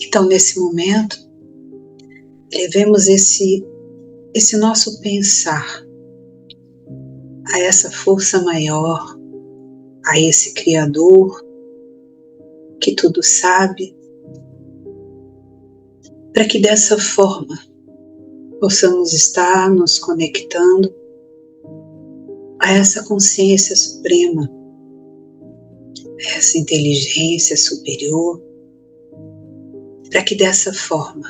Então, nesse momento, levemos esse nosso pensar a essa força maior, a esse Criador que tudo sabe, para que dessa forma possamos estar nos conectando a essa consciência suprema, a essa inteligência superior, para que dessa forma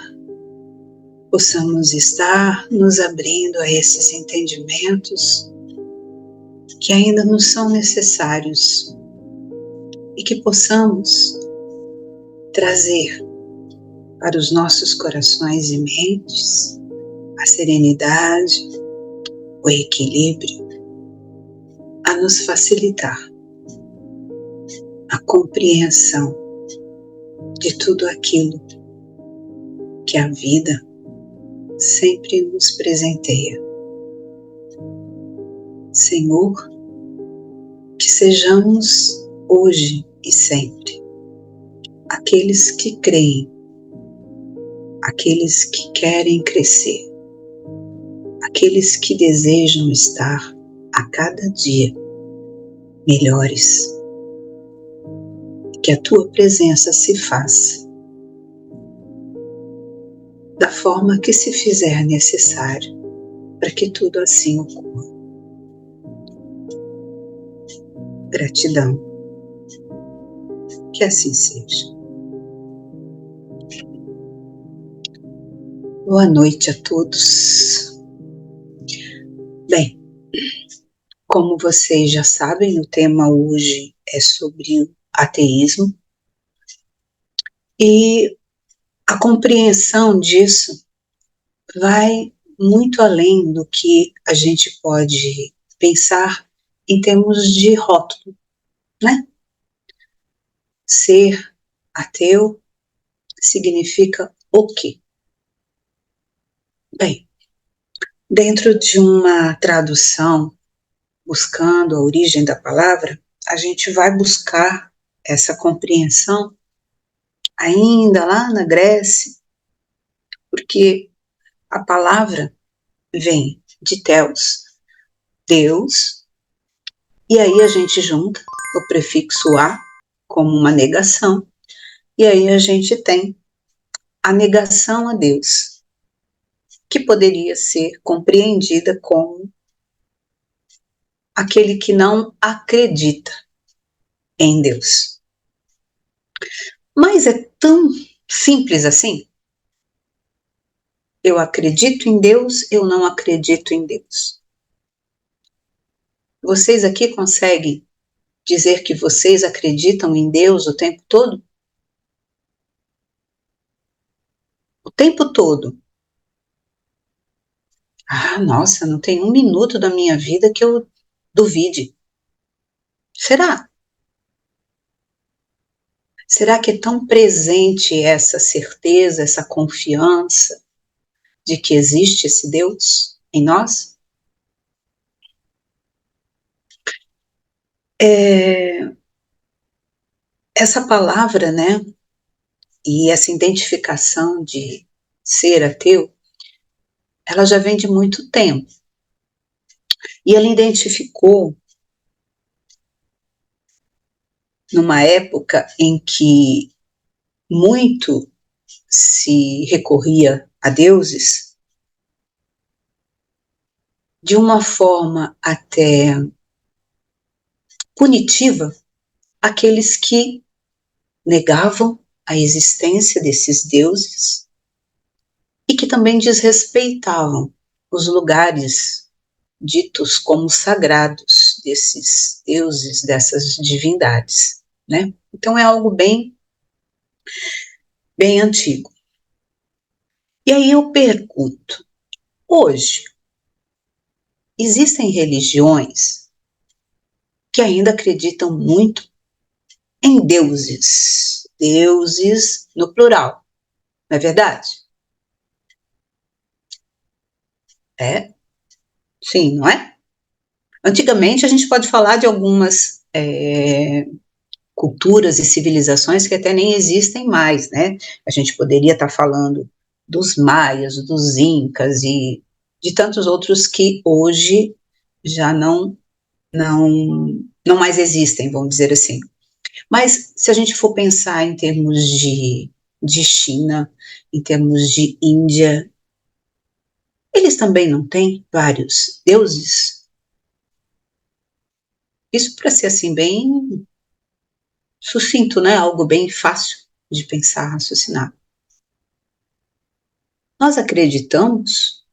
possamos estar nos abrindo a esses entendimentos que ainda nos são necessários e que possamos trazer para os nossos corações e mentes a serenidade, o equilíbrio, a nos facilitar a compreensão de tudo aquilo que a vida sempre nos presenteia. Senhor, que sejamos hoje e sempre aqueles que creem, aqueles que querem crescer, aqueles que desejam estar a cada dia melhores. Que a tua presença se faça da forma que se fizer necessário para que tudo assim ocorra. Gratidão. Que assim seja. Boa noite a todos. Bem, como vocês já sabem, o tema hoje é sobre o ateísmo e a compreensão disso vai muito além do que a gente pode pensar em termos de rótulo, né? Ser ateu significa o quê? Bem, dentro de uma tradução, buscando a origem da palavra, a gente vai buscar essa compreensão ainda lá na Grécia, porque a palavra vem de Theos, Deus, e aí a gente junta o prefixo a como uma negação, e aí a gente tem a negação a Deus, que poderia ser compreendida como aquele que não acredita em Deus. Mas é tão simples assim? Eu acredito em Deus, eu não acredito em Deus. Vocês aqui conseguem dizer que vocês acreditam em Deus o tempo todo? O tempo todo. Ah, nossa, não tem um minuto da minha vida que eu duvide. Será? Será que é tão presente essa certeza, essa confiança de que existe esse Deus em nós? Essa palavra, né, e essa identificação de ser ateu, ela já vem de muito tempo. E ela identificou numa época em que muito se recorria a deuses, de uma forma até punitiva, aqueles que negavam a existência desses deuses e que também desrespeitavam os lugares ditos como sagrados desses deuses, dessas divindades, né? Então é algo bem antigo. E aí eu pergunto, hoje, existem religiões que ainda acreditam muito em deuses, deuses no plural, não é verdade? É, sim, não é? Antigamente a gente pode falar de algumas culturas e civilizações que até nem existem mais, né? A gente poderia estar falando dos maias, dos incas e de tantos outros que hoje já não mais existem, vamos dizer assim. Mas se a gente for pensar em termos de China, em termos de Índia, eles também não têm vários deuses? Isso para ser assim bem sucinto, né? Algo bem fácil de pensar, raciocinar. Nós acreditamos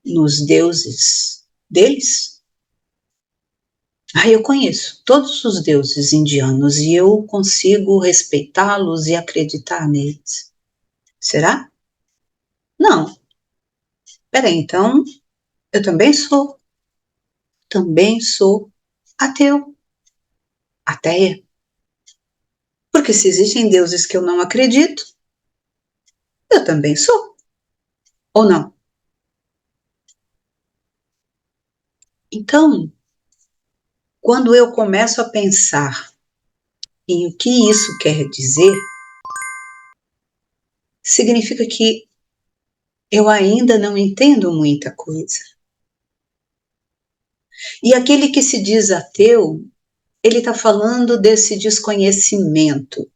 nos deuses deles? Eu conheço todos os deuses indianos e eu consigo respeitá-los e acreditar neles. Será? Não. Peraí, então eu também sou ateu, ateia. Porque se existem deuses que eu não acredito, eu também sou, ou não? Então, quando eu começo a pensar em o que isso quer dizer, significa que eu ainda não entendo muita coisa. E aquele que se diz ateu, ele está falando desse desconhecimento,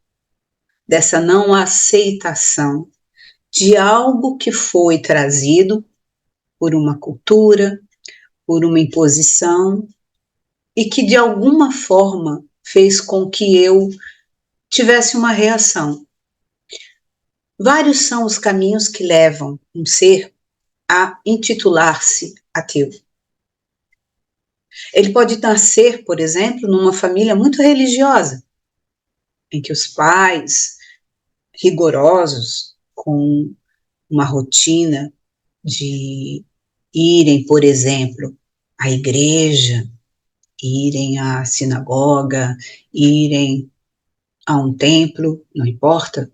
dessa não aceitação de algo que foi trazido por uma cultura, por uma imposição, e que de alguma forma fez com que eu tivesse uma reação. Vários são os caminhos que levam um ser a intitular-se ateu. Ele pode nascer, por exemplo, numa família muito religiosa, em que os pais, rigorosos, com uma rotina de irem, por exemplo, à igreja, irem à sinagoga, irem a um templo, não importa,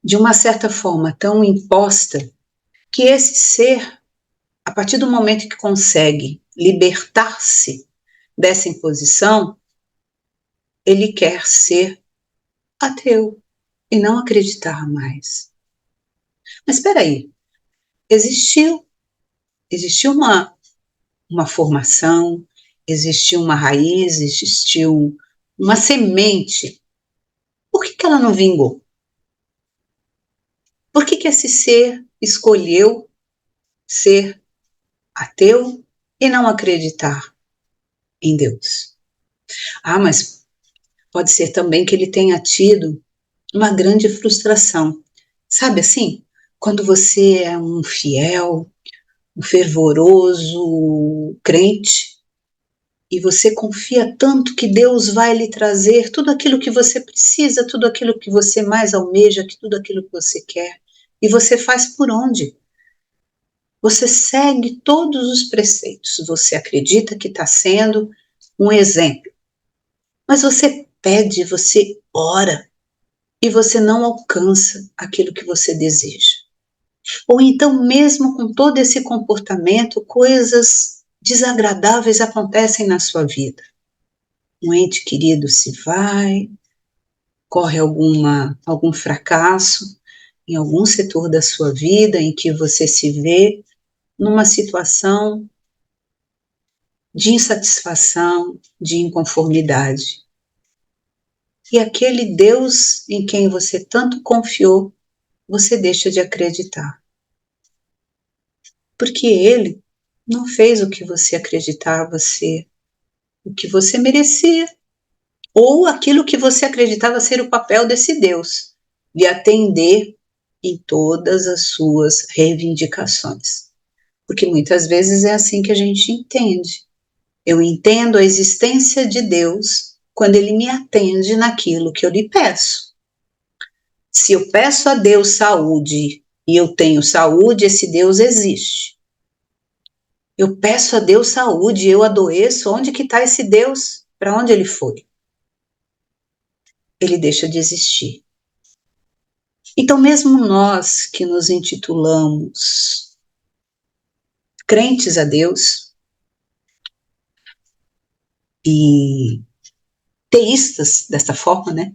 de uma certa forma tão imposta que esse ser, a partir do momento que consegue libertar-se dessa imposição, ele quer ser ateu e não acreditar mais. Mas espera aí, existiu uma formação, existiu uma raiz, existiu uma semente. Por que ela não vingou? Por que esse ser escolheu ser ateu e não acreditar em Deus? Mas pode ser também que ele tenha tido uma grande frustração. Sabe assim? Quando você é um fiel, um fervoroso crente, e você confia tanto que Deus vai lhe trazer tudo aquilo que você precisa, tudo aquilo que você mais almeja, tudo aquilo que você quer. E você faz por onde? Você segue todos os preceitos, você acredita que está sendo um exemplo, mas você pede, você ora e você não alcança aquilo que você deseja. Ou então, mesmo com todo esse comportamento, coisas desagradáveis acontecem na sua vida. Um ente querido se vai, corre algum fracasso em algum setor da sua vida em que você se vê numa situação de insatisfação, de inconformidade. E aquele Deus em quem você tanto confiou, você deixa de acreditar. Porque ele não fez o que você acreditava ser, o que você merecia, ou aquilo que você acreditava ser o papel desse Deus, de atender em todas as suas reivindicações. Porque muitas vezes é assim que a gente entende. Eu entendo a existência de Deus quando ele me atende naquilo que eu lhe peço. Se eu peço a Deus saúde e eu tenho saúde, esse Deus existe. Eu peço a Deus saúde e eu adoeço, onde que está esse Deus? Para onde ele foi? Ele deixa de existir. Então, mesmo nós que nos intitulamos crentes a Deus e teístas dessa forma, né?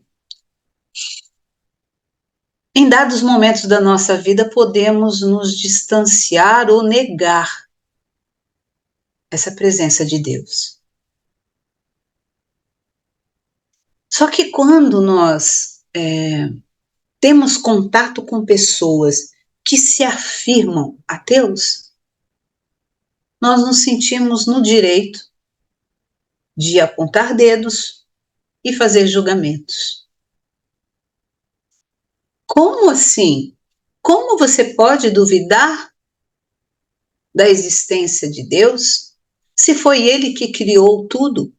Em dados momentos da nossa vida, podemos nos distanciar ou negar essa presença de Deus. Só que quando nós temos contato com pessoas que se afirmam ateus, nós nos sentimos no direito de apontar dedos e fazer julgamentos. Como assim? Como você pode duvidar da existência de Deus se foi Ele que criou tudo?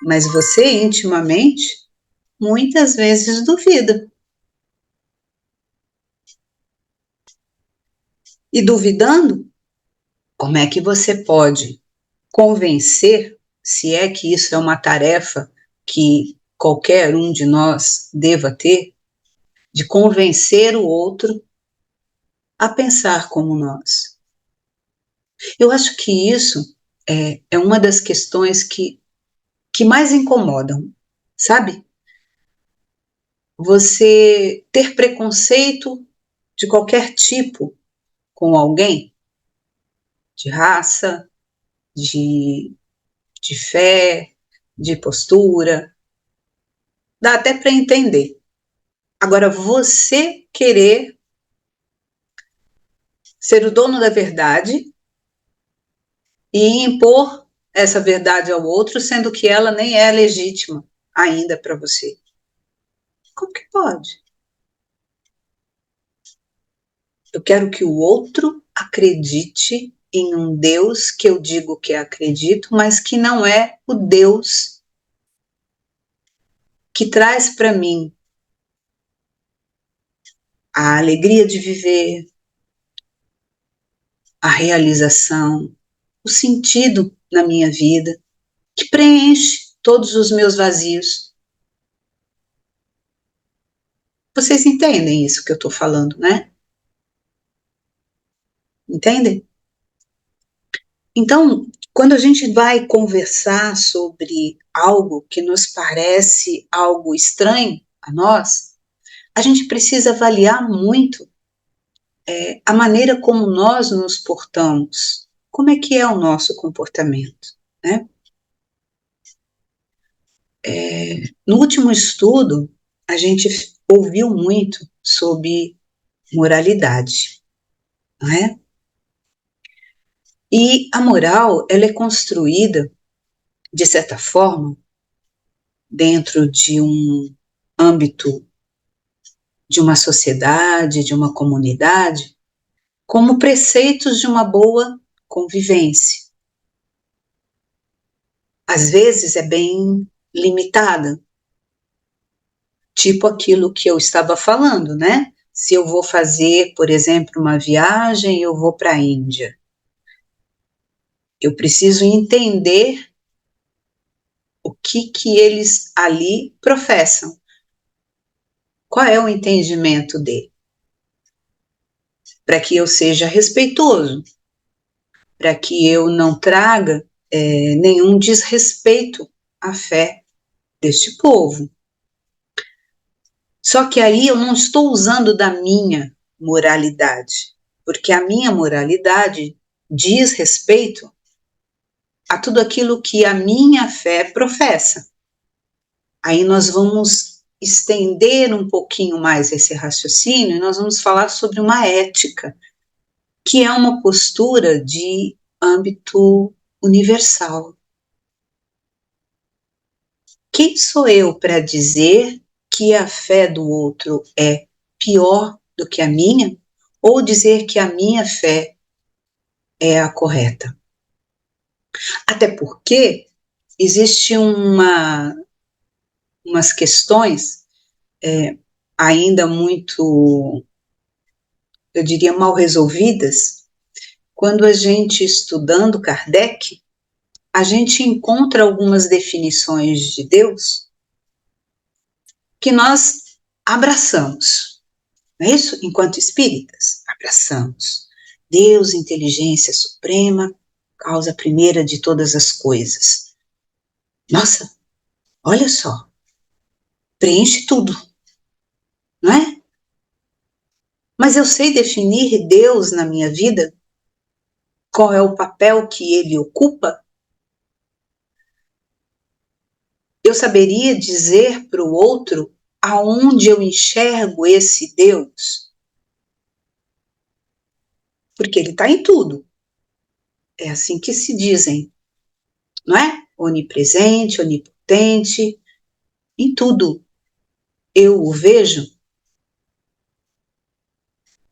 Mas você intimamente muitas vezes duvida. E duvidando, como é que você pode convencer, se é que isso é uma tarefa que qualquer um de nós deva ter, de convencer o outro a pensar como nós? Eu acho que isso é uma das questões que mais incomodam, sabe? Você ter preconceito de qualquer tipo com alguém, de raça, de, de fé, de postura, dá até para entender. Agora, você querer ser o dono da verdade e impor essa verdade ao outro, sendo que ela nem é legítima ainda para você. Como que pode? Eu quero que o outro acredite em um Deus que eu digo que acredito, mas que não é o Deus que traz para mim a alegria de viver, a realização, o sentido na minha vida, que preenche todos os meus vazios. Vocês entendem isso que eu estou falando, né? Entendem? Então, quando a gente vai conversar sobre algo que nos parece algo estranho a nós, a gente precisa avaliar muito a maneira como nós nos portamos. Como é que é o nosso comportamento, né? No último estudo, a gente ouviu muito sobre moralidade, não é? E a moral, ela é construída, de certa forma, dentro de um âmbito de uma sociedade, de uma comunidade, como preceitos de uma boa convivência. Às vezes é bem limitada, tipo aquilo que eu estava falando, né? Se eu vou fazer, por exemplo, uma viagem, eu vou para a Índia. Eu preciso entender o que eles ali professam. Qual é o entendimento dele? Para que eu seja respeitoso, para que eu não traga nenhum desrespeito à fé deste povo. Só que aí eu não estou usando da minha moralidade, porque a minha moralidade diz respeito a tudo aquilo que a minha fé professa. Aí nós vamos estender um pouquinho mais esse raciocínio e nós vamos falar sobre uma ética, que é uma postura de âmbito universal. Quem sou eu para dizer que a fé do outro é pior do que a minha, ou dizer que a minha fé é a correta? Até porque existe umas questões ainda muito, eu diria, mal resolvidas, quando a gente, estudando Kardec, a gente encontra algumas definições de Deus que nós abraçamos, não é isso? Enquanto espíritas, abraçamos. Deus, inteligência suprema, causa primeira de todas as coisas. Nossa, olha só, preenche tudo, não é? Mas eu sei definir Deus na minha vida? Qual é o papel que ele ocupa? Eu saberia dizer para o outro aonde eu enxergo esse Deus? Porque ele está em tudo. É assim que se dizem, não é? Onipresente, onipotente, em tudo. Eu o vejo,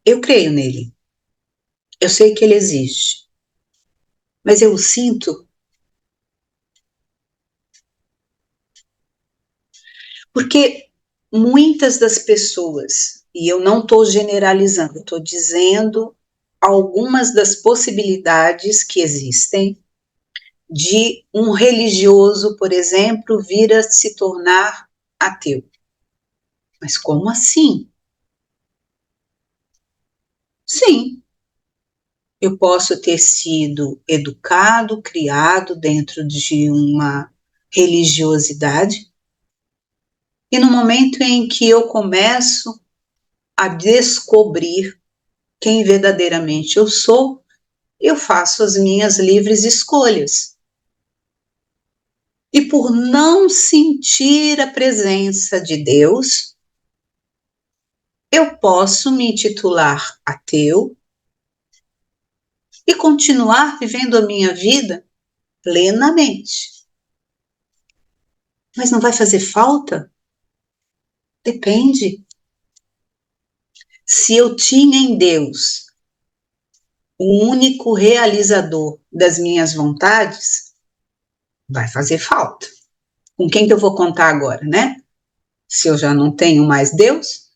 eu creio nele. Eu sei que ele existe. Mas eu o sinto porque muitas das pessoas, e eu não estou generalizando, estou dizendo algumas das possibilidades que existem de um religioso, por exemplo, vir a se tornar ateu. Mas como assim? Sim, eu posso ter sido educado, criado dentro de uma religiosidade, e no momento em que eu começo a descobrir quem verdadeiramente eu sou, eu faço as minhas livres escolhas. E por não sentir a presença de Deus, eu posso me intitular ateu e continuar vivendo a minha vida plenamente. Mas não vai fazer falta? Depende. Se eu tinha em Deus o único realizador das minhas vontades, vai fazer falta. Com quem que eu vou contar agora, né? Se eu já não tenho mais Deus,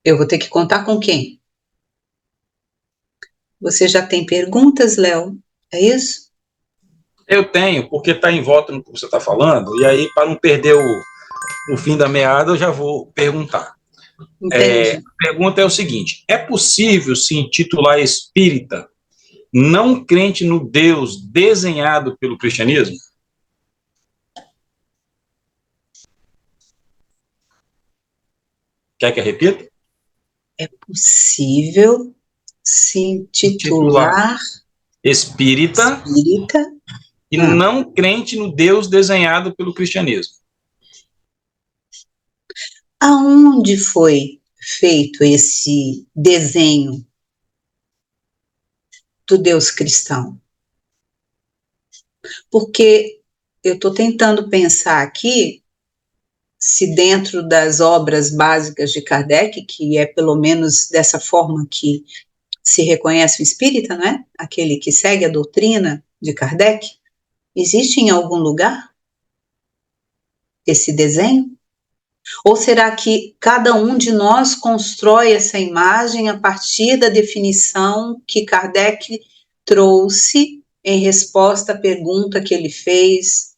eu vou ter que contar com quem? Você já tem perguntas, Léo? É isso? Eu tenho, porque está em volta no que você está falando, e aí, para não perder o fim da meada, eu já vou perguntar. Entendi. A pergunta é o seguinte: é possível se intitular espírita não crente no Deus desenhado pelo cristianismo? Quer que eu repita? É possível se Intitular intitular espírita espírita? e Ah, não crente no Deus desenhado pelo cristianismo. aonde foi feito esse desenho do Deus cristão? Porque eu estou tentando pensar aqui se dentro das obras básicas de Kardec, que é pelo menos dessa forma que se reconhece o espírita, não é? Aquele que segue a doutrina de Kardec, existe em algum lugar esse desenho? Ou será que cada um de nós constrói essa imagem a partir da definição que Kardec trouxe em resposta à pergunta que ele fez: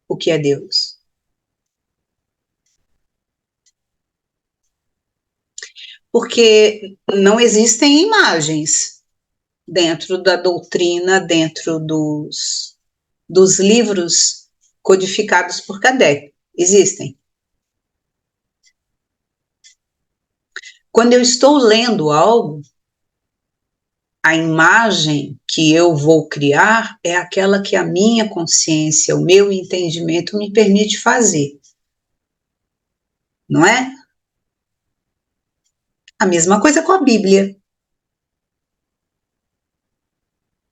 o que é Deus? Porque não existem imagens dentro da doutrina, dentro dos livros codificados por Kardec. Existem. Quando eu estou lendo algo, a imagem que eu vou criar é aquela que a minha consciência, o meu entendimento me permite fazer. Não é? A mesma coisa com a Bíblia.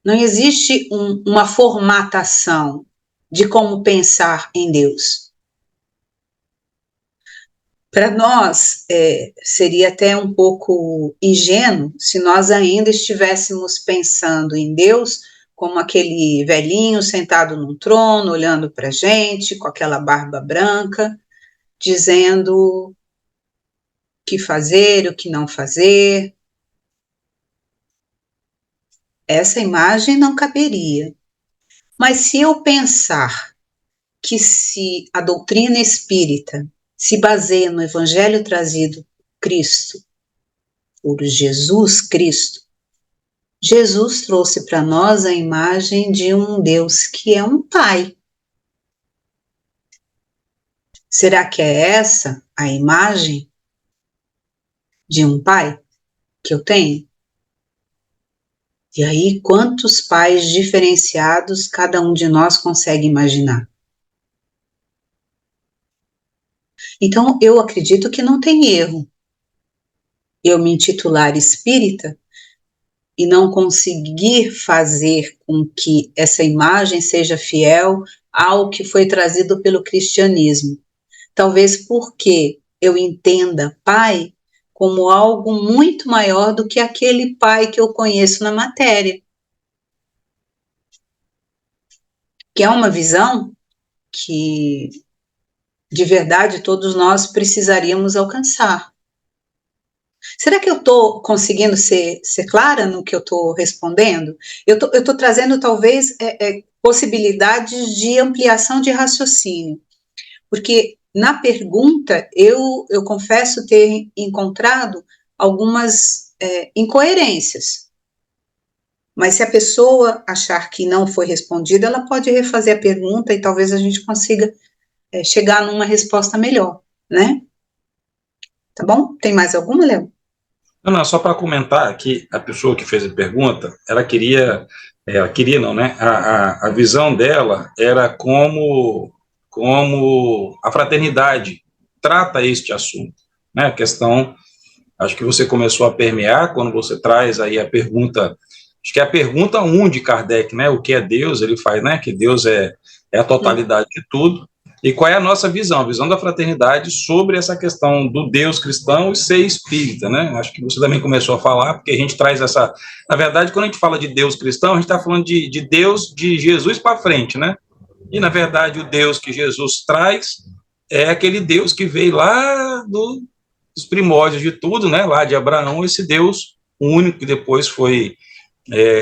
Não existe uma formatação de como pensar em Deus. Para nós, seria até um pouco ingênuo se nós ainda estivéssemos pensando em Deus como aquele velhinho sentado num trono, olhando para a gente, com aquela barba branca, dizendo o que fazer, o que não fazer. Essa imagem não caberia. Mas se eu pensar que se a doutrina espírita se baseia no evangelho trazido por Cristo, por Jesus Cristo, Jesus trouxe para nós a imagem de um Deus que é um pai. Será que é essa a imagem de um pai que eu tenho? E aí, quantos pais diferenciados cada um de nós consegue imaginar? Então, eu acredito que não tem erro eu me intitular espírita e não conseguir fazer com que essa imagem seja fiel ao que foi trazido pelo cristianismo. Talvez porque eu entenda pai como algo muito maior do que aquele pai que eu conheço na matéria. Que é uma visão que, de verdade, todos nós precisaríamos alcançar. Será que eu estou conseguindo ser clara no que eu estou respondendo? Eu estou trazendo, talvez, possibilidades de ampliação de raciocínio, porque na pergunta eu confesso ter encontrado algumas incoerências. Mas se a pessoa achar que não foi respondida, ela pode refazer a pergunta e talvez a gente consiga chegar numa resposta melhor, né? Tá bom? Tem mais alguma, Léo? Não, só para comentar que a pessoa que fez a pergunta, ela queria não, né? A visão dela era como a fraternidade trata este assunto, né? A questão, acho que você começou a permear quando você traz aí a pergunta, acho que é a pergunta 1 de Kardec, né? O que é Deus? Ele faz, né? Que Deus é a totalidade de tudo. E qual é a nossa visão? A visão da fraternidade sobre essa questão do Deus cristão e ser espírita, né? Acho que você também começou a falar, porque a gente traz essa... Na verdade, quando a gente fala de Deus cristão, a gente está falando de Deus, de Jesus para frente, né? E, na verdade, o Deus que Jesus traz é aquele Deus que veio lá dos primórdios de tudo, né? Lá de Abraão, esse Deus único que depois foi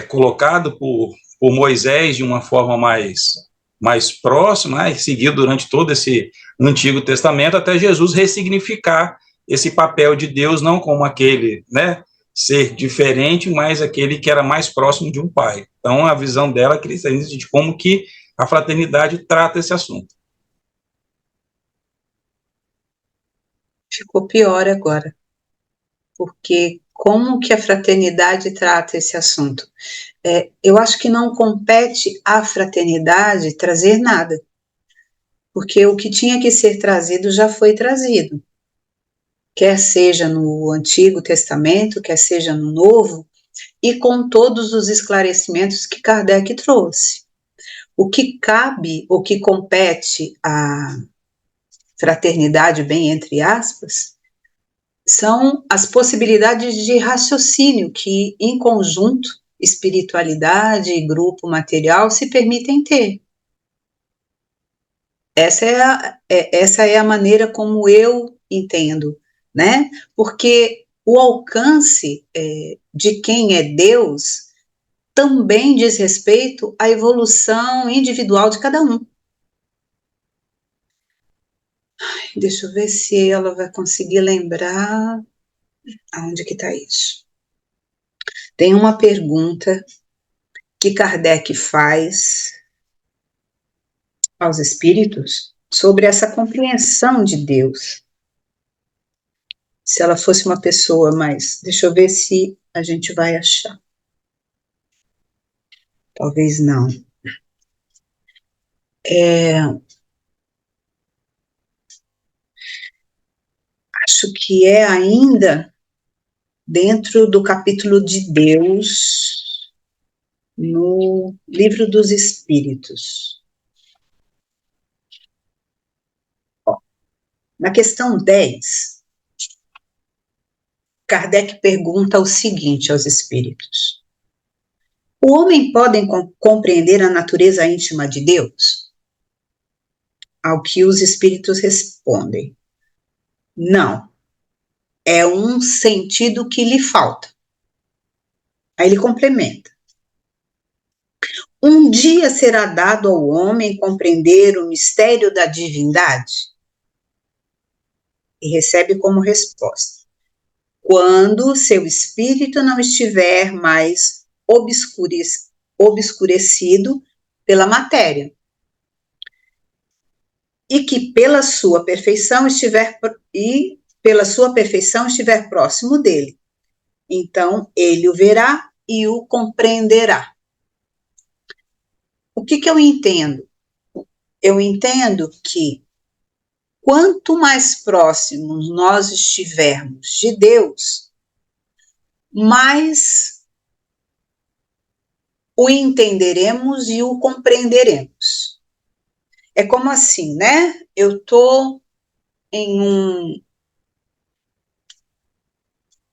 colocado por Moisés de uma forma mais próxima, seguido durante todo esse Antigo Testamento, até Jesus ressignificar esse papel de Deus, não como aquele, né, ser diferente, mas aquele que era mais próximo de um pai. Então, a visão dela é cristã de como que a fraternidade trata esse assunto. Ficou pior agora, porque como que a fraternidade trata esse assunto? Eu acho que não compete à fraternidade trazer nada, porque o que tinha que ser trazido já foi trazido, quer seja no Antigo Testamento, quer seja no Novo, e com todos os esclarecimentos que Kardec trouxe. O que cabe, o que compete à fraternidade, bem entre aspas, são as possibilidades de raciocínio que, em conjunto, espiritualidade e grupo material se permitem ter. Essa é a maneira como eu entendo, né? Porque o alcance de quem é Deus também diz respeito à evolução individual de cada um. Deixa eu ver se ela vai conseguir lembrar aonde que está isso. Tem uma pergunta que Kardec faz aos espíritos sobre essa compreensão de Deus. Se ela fosse uma pessoa mais... Deixa eu ver se a gente vai achar. Talvez não. Acho que é ainda dentro do capítulo de Deus no Livro dos Espíritos. Na questão 10, Kardec pergunta o seguinte aos espíritos: o homem pode compreender a natureza íntima de Deus? Ao que os espíritos respondem: não, é um sentido que lhe falta. Aí ele complementa: um dia será dado ao homem compreender o mistério da divindade? E recebe como resposta: quando seu espírito não estiver mais obscurecido pela matéria, e que pela sua perfeição estiver próximo dele. Então, ele o verá e o compreenderá. O que eu entendo? Eu entendo que quanto mais próximos nós estivermos de Deus, mais o entenderemos e o compreenderemos. É como assim, né? Eu estou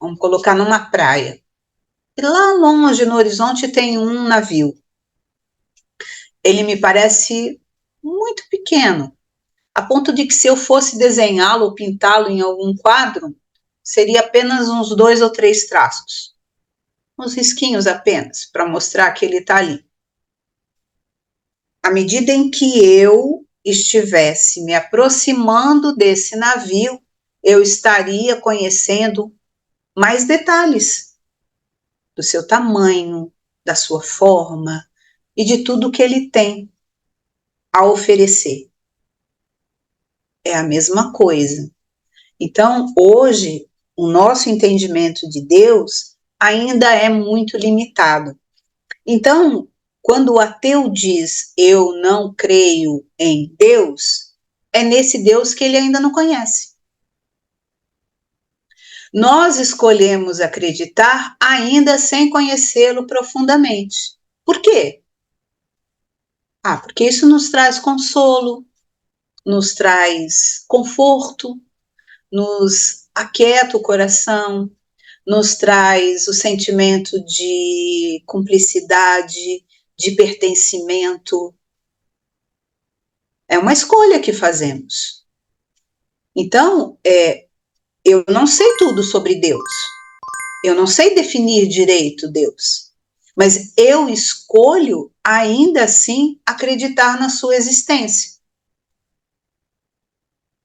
vamos colocar numa praia, e lá longe no horizonte tem um navio. Ele me parece muito pequeno, a ponto de que se eu fosse desenhá-lo ou pintá-lo em algum quadro, seria apenas uns 2 ou 3 traços. Uns risquinhos apenas, para mostrar que ele está ali. À medida em que eu estivesse me aproximando desse navio, eu estaria conhecendo mais detalhes do seu tamanho, da sua forma e de tudo que ele tem a oferecer. É a mesma coisa. Então, hoje, o nosso entendimento de Deus ainda é muito limitado. Então, quando o ateu diz eu não creio em Deus, é nesse Deus que ele ainda não conhece. Nós escolhemos acreditar ainda sem conhecê-lo profundamente. Por quê? Porque isso nos traz consolo, nos traz conforto, nos aquieta o coração, nos traz o sentimento de cumplicidade, de pertencimento. É uma escolha que fazemos. Então, eu não sei tudo sobre Deus. Eu não sei definir direito Deus. Mas eu escolho, ainda assim, acreditar na sua existência.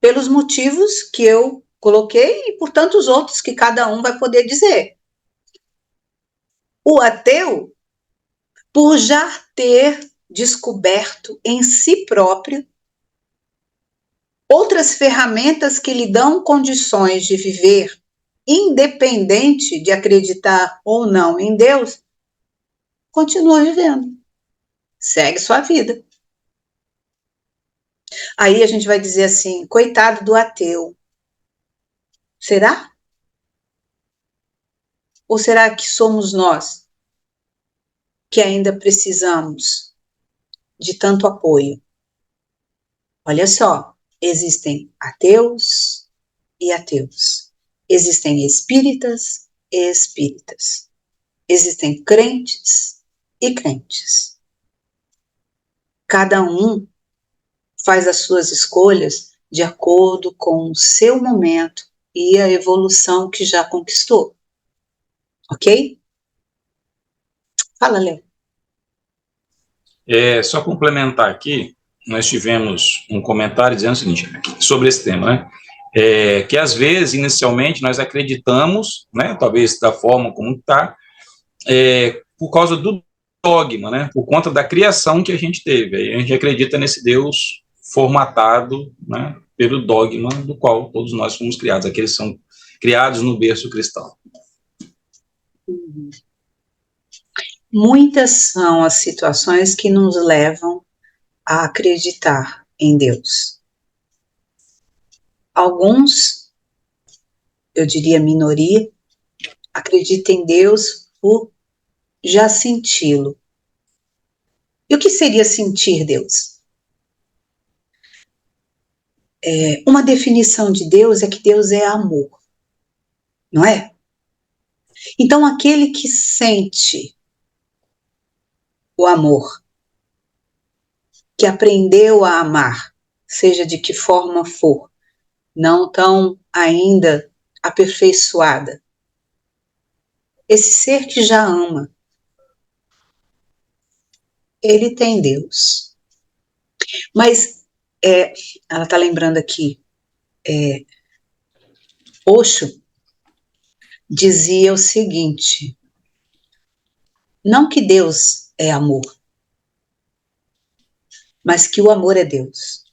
Pelos motivos que eu coloquei e por tantos outros que cada um vai poder dizer. O ateu, por já ter descoberto em si próprio outras ferramentas que lhe dão condições de viver, independente de acreditar ou não em Deus, continua vivendo, segue sua vida. Aí a gente vai dizer assim, coitado do ateu. Será? Ou será que somos nós que ainda precisamos de tanto apoio? Olha só, existem ateus e ateus. Existem espíritas e espíritas. Existem crentes e crentes. Cada um faz as suas escolhas de acordo com o seu momento e a evolução que já conquistou. Ok? Fala, Léo. Só complementar aqui, nós tivemos um comentário dizendo o seguinte, sobre esse tema, né? Que às vezes, inicialmente, nós acreditamos, né, talvez da forma como está, por causa do dogma, né, por conta da criação que a gente teve. Aí a gente acredita nesse Deus formatado, né, pelo dogma do qual todos nós fomos criados, aqueles que são criados no berço cristão. Muitas são as situações que nos levam a acreditar em Deus. Alguns, eu diria minoria, acreditam em Deus por já senti-lo. E o que seria sentir Deus? Uma definição de Deus é que Deus é amor, não é? Então, aquele que sente o amor, que aprendeu a amar, seja de que forma for, não tão ainda aperfeiçoada, esse ser que já ama, ele tem Deus. Mas, ela está lembrando aqui, Osho dizia o seguinte, Não que Deus é amor, mas que o amor é Deus.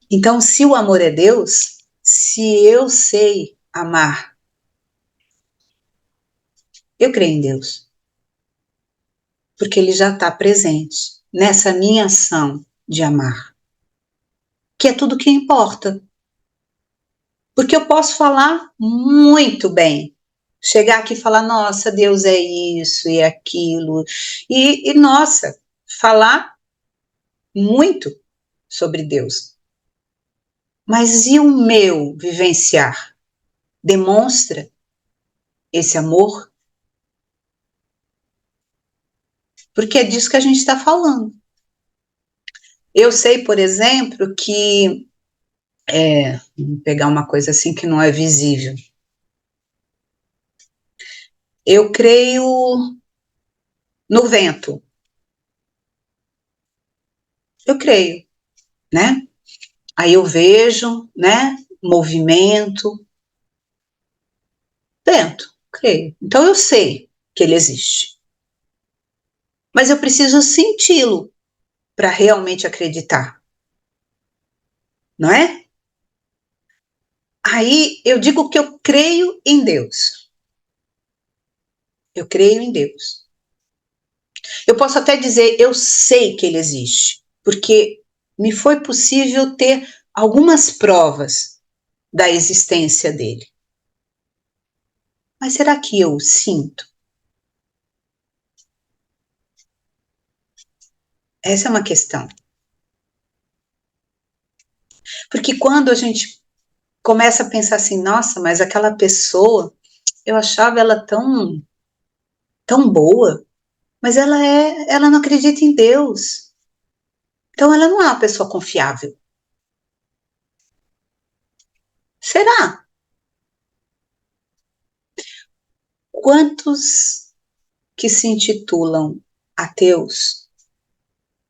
Então, se o amor é Deus, se eu sei amar, eu creio em Deus. Porque Ele já está presente nessa minha ação de amar. Que é tudo que importa. Porque eu posso falar muito bem. Chegar aqui e falar, nossa, Deus é isso e aquilo. E nossa, falar muito sobre Deus. Mas e o meu vivenciar? Demonstra esse amor? Porque é disso que a gente está falando. Eu sei, por exemplo, que vou pegar uma coisa assim que não é visível. Eu creio no vento. Eu creio, né? Aí eu vejo, né? Movimento. Vento, creio. Então eu sei que ele existe. Mas eu preciso senti-lo para realmente acreditar, não é? Aí eu digo que eu creio em Deus. Eu creio em Deus. Eu posso até dizer, eu sei que ele existe, porque me foi possível ter algumas provas da existência dele. Mas será que eu o sinto? Essa é uma questão. Porque quando a gente começa a pensar assim, nossa, mas aquela pessoa, eu achava ela tão boa, mas ela não acredita em Deus. Então ela não é uma pessoa confiável. Será? Quantos que se intitulam ateus,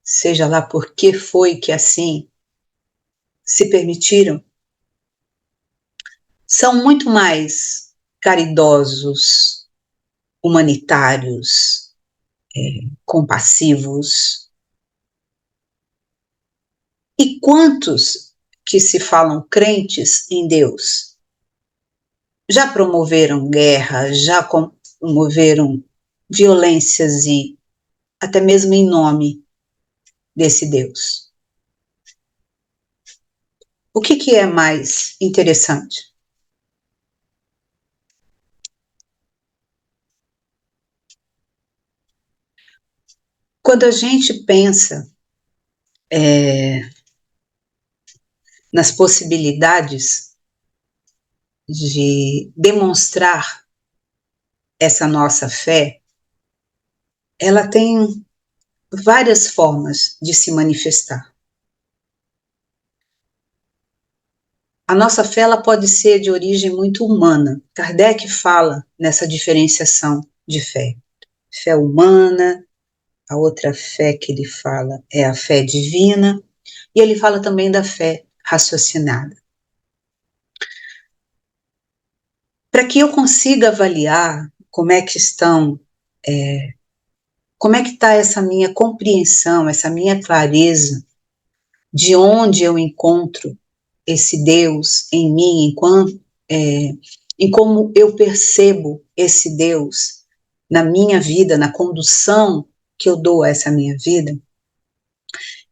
seja lá por que foi que assim se permitiram, são muito mais caridosos, humanitários, compassivos. E quantos que se falam crentes em Deus já promoveram guerra, já promoveram violências e até mesmo em nome desse Deus? O que é mais interessante? Quando a gente pensa nas possibilidades de demonstrar essa nossa fé, ela tem várias formas de se manifestar. A nossa fé ela pode ser de origem muito humana. Kardec fala nessa diferenciação de fé. Fé humana, a outra fé que ele fala é a fé divina, e ele fala também da fé raciocinada. Para que eu consiga avaliar como é que estão, como é que está essa minha compreensão, essa minha clareza de onde eu encontro esse Deus em mim, em como eu percebo esse Deus na minha vida, na condução que eu dou a essa minha vida,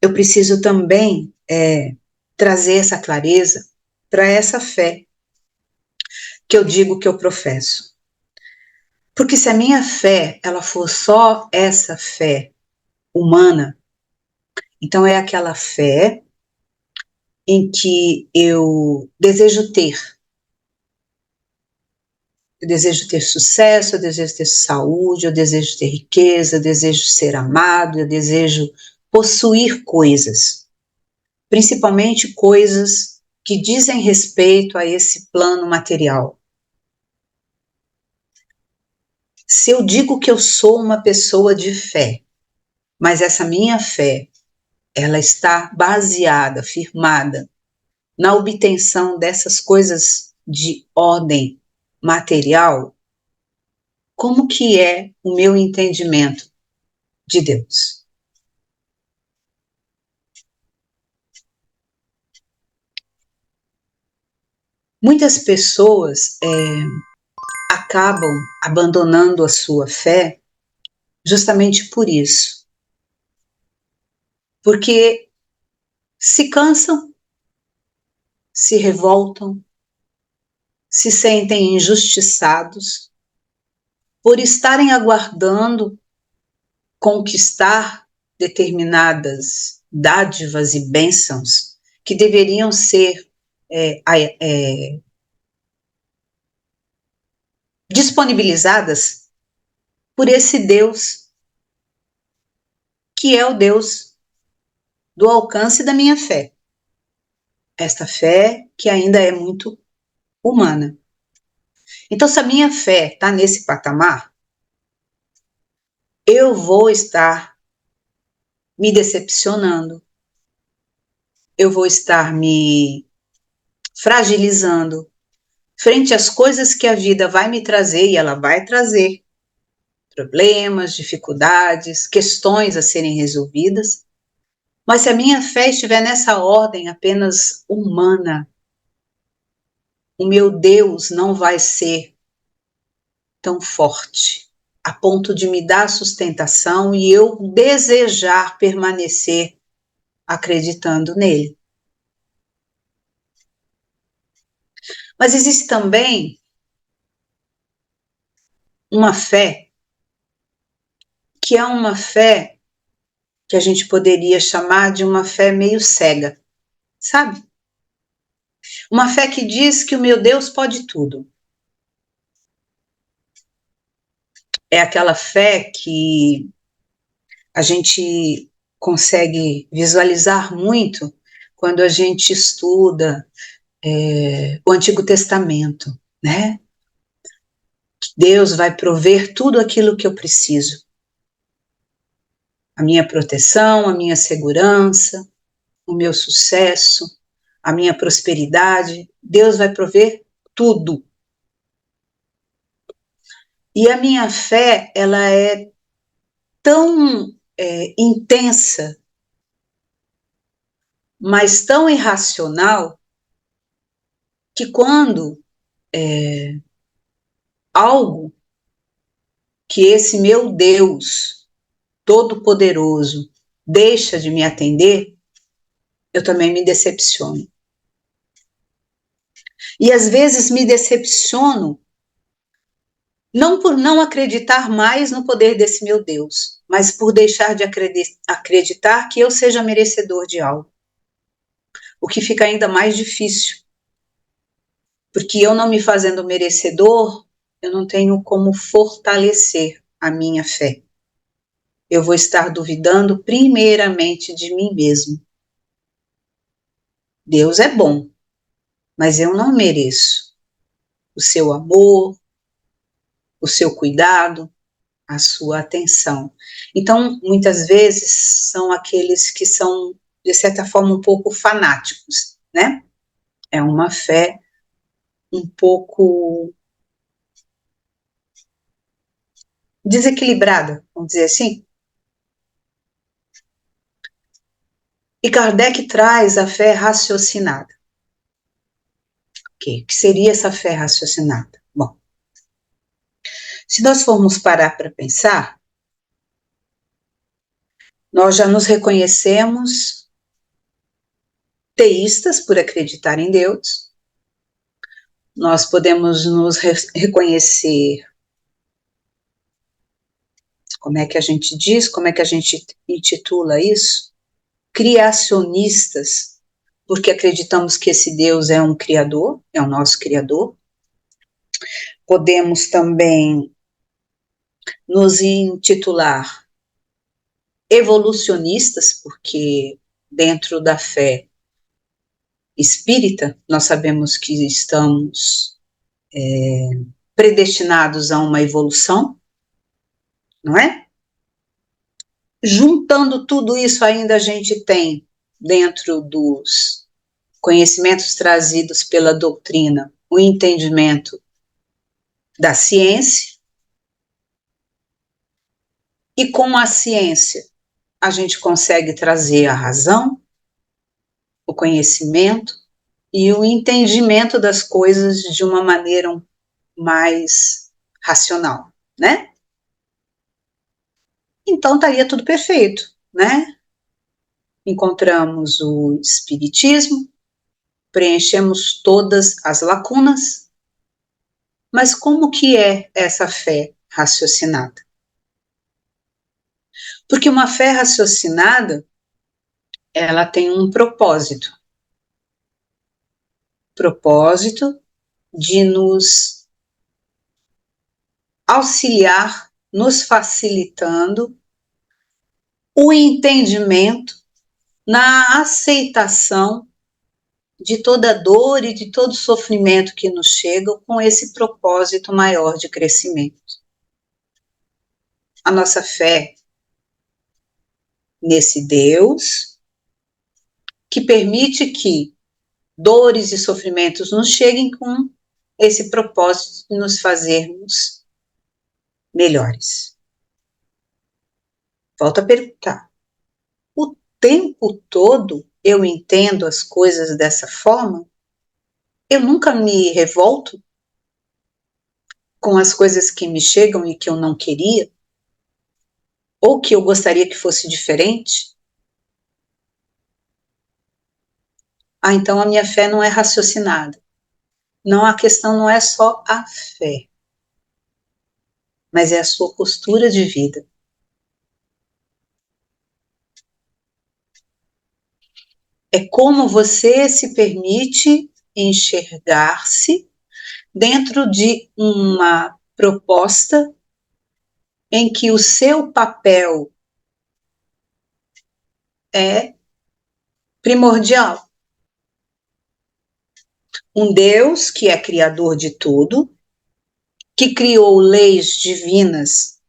eu preciso também trazer essa clareza para essa fé que eu digo que eu professo. Porque se a minha fé ela for só essa fé humana, então é aquela fé em que eu desejo ter. Eu desejo ter sucesso, eu desejo ter saúde, eu desejo ter riqueza, eu desejo ser amado, eu desejo possuir coisas, principalmente coisas que dizem respeito a esse plano material. Se eu digo que eu sou uma pessoa de fé, mas essa minha fé, ela está baseada, firmada na obtenção dessas coisas de ordem material, como que é o meu entendimento de Deus. Muitas pessoas acabam abandonando a sua fé justamente por isso. Porque se cansam, se revoltam, se sentem injustiçados por estarem aguardando conquistar determinadas dádivas e bênçãos que deveriam ser disponibilizadas por esse Deus, que é o Deus do alcance da minha fé. Esta fé que ainda é muito humana. Então, se a minha fé está nesse patamar, eu vou estar me decepcionando, eu vou estar me fragilizando frente às coisas que a vida vai me trazer, e ela vai trazer problemas, dificuldades, questões a serem resolvidas. Mas se a minha fé estiver nessa ordem apenas humana, o meu Deus não vai ser tão forte a ponto de me dar sustentação e eu desejar permanecer acreditando nele. Mas existe também uma fé que é uma fé que a gente poderia chamar de uma fé meio cega, sabe? Uma fé que diz que o meu Deus pode tudo. É aquela fé que a gente consegue visualizar muito quando a gente estuda o Antigo Testamento, né? Deus vai prover tudo aquilo que eu preciso. A minha proteção, a minha segurança, o meu sucesso, a minha prosperidade. Deus vai prover tudo. E a minha fé, ela é tão intensa, mas tão irracional, que quando algo que esse meu Deus Todo-Poderoso deixa de me atender, eu também me decepciono. E às vezes me decepciono não por não acreditar mais no poder desse meu Deus, mas por deixar de acreditar que eu seja merecedor de algo. O que fica ainda mais difícil, porque eu não me fazendo merecedor, eu não tenho como fortalecer a minha fé. Eu vou estar duvidando primeiramente de mim mesmo. Deus é bom, mas eu não mereço o seu amor, o seu cuidado, a sua atenção. Então, muitas vezes, são aqueles que são, de certa forma, um pouco fanáticos, né? É uma fé um pouco desequilibrada, vamos dizer assim. E Kardec traz a fé raciocinada. O que seria essa fé raciocinada? Bom, se nós formos parar para pensar, nós já nos reconhecemos teístas por acreditar em Deus, nós podemos nos reconhecer, como é que a gente diz, como é que a gente intitula isso? Criacionistas, porque acreditamos que esse Deus é um criador, é o nosso criador. Podemos também nos intitular evolucionistas, porque dentro da fé espírita, nós sabemos que estamos predestinados a uma evolução, não é? Juntando tudo isso, ainda a gente tem, dentro dos conhecimentos trazidos pela doutrina, o entendimento da ciência, E com a ciência, a gente consegue trazer a razão, o conhecimento e o entendimento das coisas de uma maneira mais racional, né? Então estaria tudo perfeito, né? Encontramos o espiritismo, preenchemos todas as lacunas, mas como que é essa fé raciocinada? Porque uma fé raciocinada, ela tem um propósito de nos auxiliar, nos facilitando o entendimento na aceitação de toda dor e de todo sofrimento que nos chega com esse propósito maior de crescimento. A nossa fé nesse Deus que permite que dores e sofrimentos nos cheguem com esse propósito de nos fazermos melhores. Volto a perguntar. O tempo todo eu entendo as coisas dessa forma? Eu nunca me revolto com as coisas que me chegam e que eu não queria? Ou que eu gostaria que fosse diferente? Ah, então a minha fé não é raciocinada. Não, a questão não é só a fé, mas é a sua postura de vida. É como você se permite enxergar-se dentro de uma proposta em que o seu papel é primordial. Um Deus que é criador de tudo, que criou leis divinas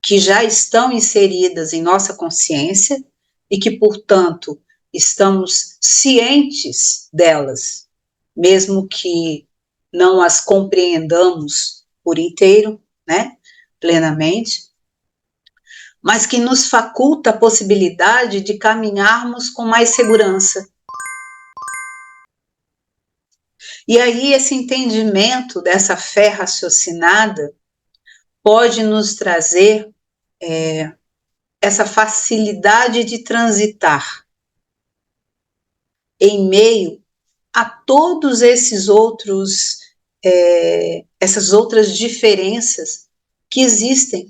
que já estão inseridas em nossa consciência e que, portanto, estamos cientes delas, mesmo que não as compreendamos por inteiro, né, plenamente, mas que nos faculta a possibilidade de caminharmos com mais segurança. E aí esse entendimento dessa fé raciocinada pode nos trazer essa facilidade de transitar em meio a todos esses outros, essas outras diferenças que existem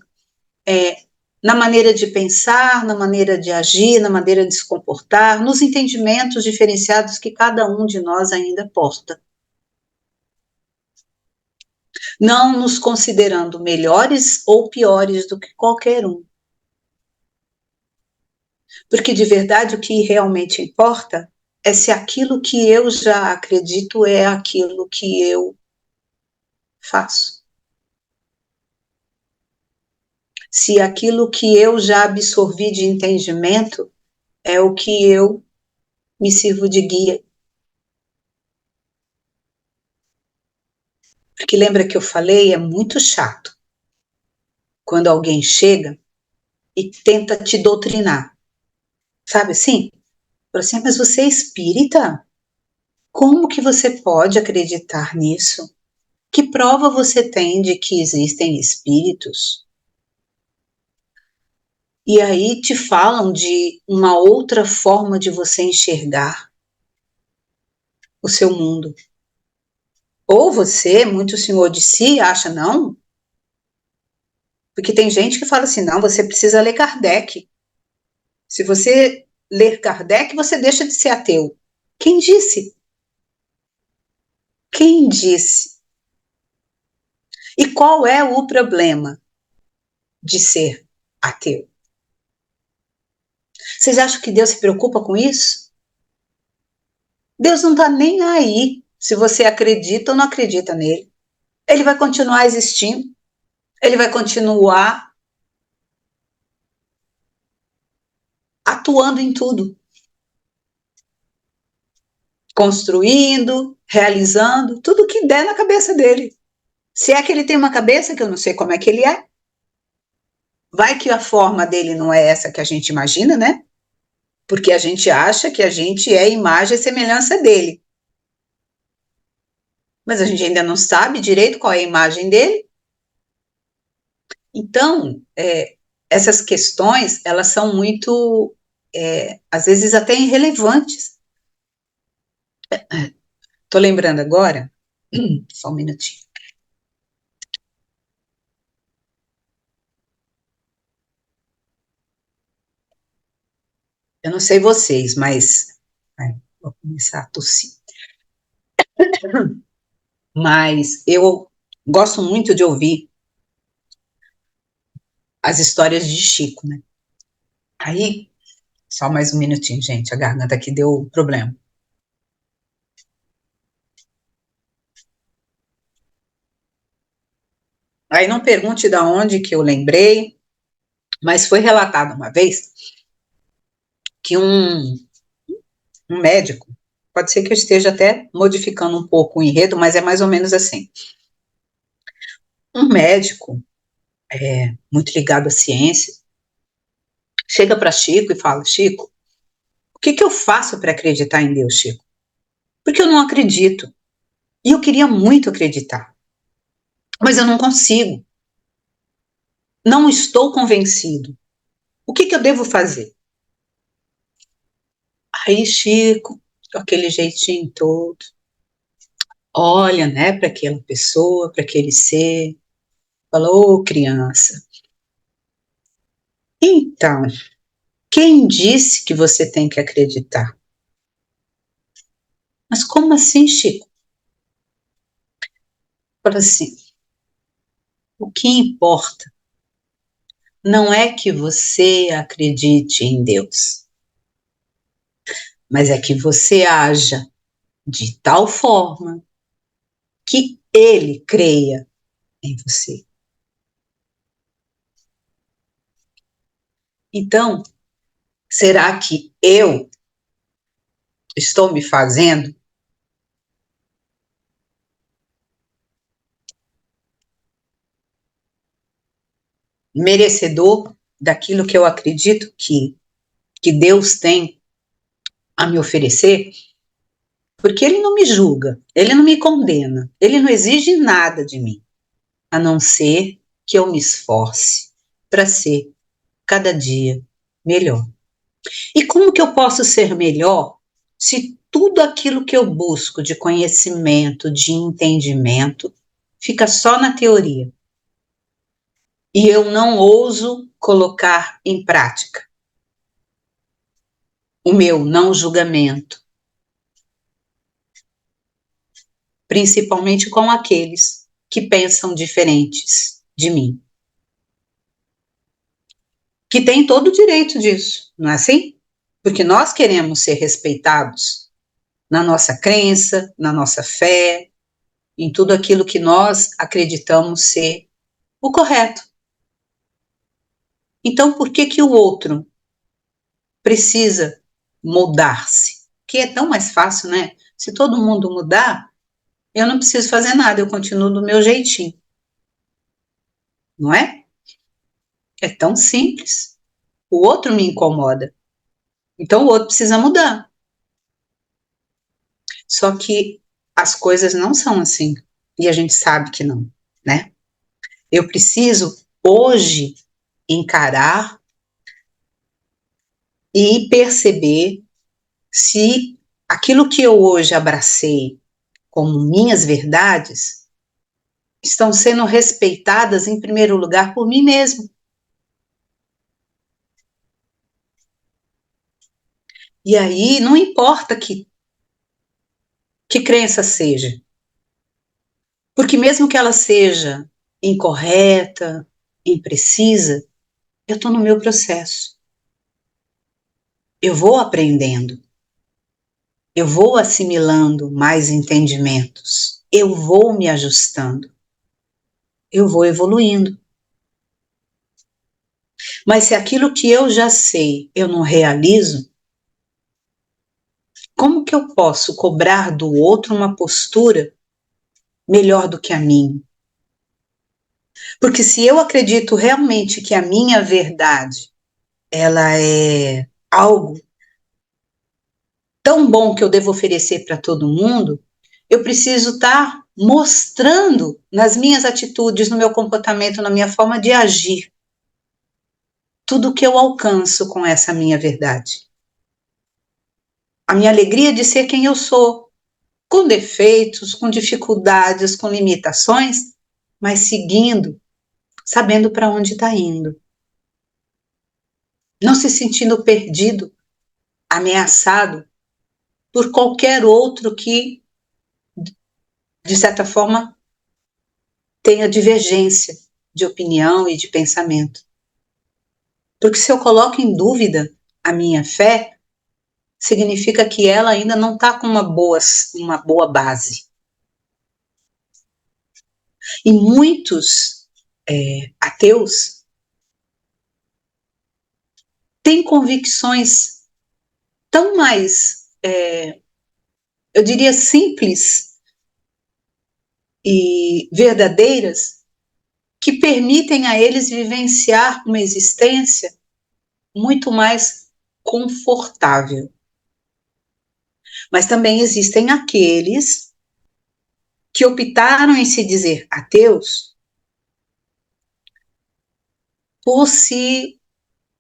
na maneira de pensar, na maneira de agir, na maneira de se comportar, nos entendimentos diferenciados que cada um de nós ainda porta. Não nos considerando melhores ou piores do que qualquer um. Porque de verdade o que realmente importa é se aquilo que eu já acredito é aquilo que eu faço. Se aquilo que eu já absorvi de entendimento é o que eu me sirvo de guia. Porque lembra que eu falei, é muito chato quando alguém chega e tenta te doutrinar. Sabe assim? Fala assim, mas você é espírita? Como que você pode acreditar nisso? Que prova você tem de que existem espíritos? E aí te falam de uma outra forma de você enxergar o seu mundo. Ou você, muito senhor de si, acha não? Porque tem gente que fala assim, não, você precisa ler Kardec. Se você ler Kardec, você deixa de ser ateu. Quem disse? Quem disse? E qual é o problema de ser ateu? Vocês acham que Deus se preocupa com isso? Deus não está nem aí se você acredita ou não acredita nele. Ele vai continuar existindo. Ele vai continuar atuando em tudo. Construindo, realizando, tudo que der na cabeça dele. Se é que ele tem uma cabeça, que eu não sei como é que ele é, Vai que a forma dele não é essa que a gente imagina, né? Porque a gente acha que a gente é imagem e semelhança dele. Mas a gente ainda não sabe direito qual é a imagem dele. Então, essas questões, elas são muito, às vezes até irrelevantes. Estou lembrando agora, só um minutinho. Eu não sei vocês, mas vou começar a tossir. Mas eu gosto muito de ouvir as histórias de Chico, né? Aí, só mais um minutinho, gente, a garganta aqui deu problema. Aí não pergunte de onde que eu lembrei, mas foi relatado uma vez que um médico, pode ser que eu esteja até modificando um pouco o enredo, mas é mais ou menos assim. Um médico, muito ligado à ciência, chega para Chico e fala: Chico, o que eu faço para acreditar em Deus, Chico? Porque eu não acredito. E eu queria muito acreditar, mas eu não consigo. Não estou convencido. O que eu devo fazer? Aí, Chico, com aquele jeitinho todo, olha, né, para aquela pessoa, para aquele ser, falou: ô, criança, então, quem disse que você tem que acreditar? Mas como assim, Chico? Fala assim: o que importa não é que você acredite em Deus, mas é que você haja de tal forma que Ele creia em você. Então, será que eu estou me fazendo merecedor daquilo que eu acredito que Deus tem a me oferecer? Porque Ele não me julga, Ele não me condena, Ele não exige nada de mim, a não ser que eu me esforce para ser cada dia melhor. E como que eu posso ser melhor se tudo aquilo que eu busco de conhecimento, de entendimento, fica só na teoria? E eu não ouso colocar em prática o meu não julgamento, principalmente com aqueles que pensam diferentes de mim, que têm todo o direito disso, não é assim? Porque nós queremos ser respeitados na nossa crença, na nossa fé, em tudo aquilo que nós acreditamos ser o correto. Então, por que o outro precisa mudar-se? Que é tão mais fácil, né? Se todo mundo mudar, eu não preciso fazer nada, eu continuo do meu jeitinho. Não é? É tão simples. O outro me incomoda. Então, o outro precisa mudar. Só que as coisas não são assim. E a gente sabe que não, né? Eu preciso, hoje, encarar e perceber se aquilo que eu hoje abracei como minhas verdades estão sendo respeitadas em primeiro lugar por mim mesmo. E aí não importa que crença seja, porque mesmo que ela seja incorreta, imprecisa, eu estou no meu processo. Eu vou aprendendo, eu vou assimilando mais entendimentos, eu vou me ajustando, eu vou evoluindo. Mas se aquilo que eu já sei eu não realizo, como que eu posso cobrar do outro uma postura melhor do que a minha? Porque se eu acredito realmente que a minha verdade, ela é algo tão bom que eu devo oferecer para todo mundo, eu preciso estar mostrando nas minhas atitudes, no meu comportamento, na minha forma de agir, tudo que eu alcanço com essa minha verdade. A minha alegria de ser quem eu sou, com defeitos, com dificuldades, com limitações, mas seguindo, sabendo para onde está indo. Não se sentindo perdido, ameaçado por qualquer outro que, de certa forma, tenha divergência de opinião e de pensamento. Porque se eu coloco em dúvida a minha fé, significa que ela ainda não está com uma boa base. E muitos ateus têm convicções tão mais, eu diria, simples e verdadeiras, que permitem a eles vivenciar uma existência muito mais confortável. Mas também existem aqueles que optaram em se dizer ateus por se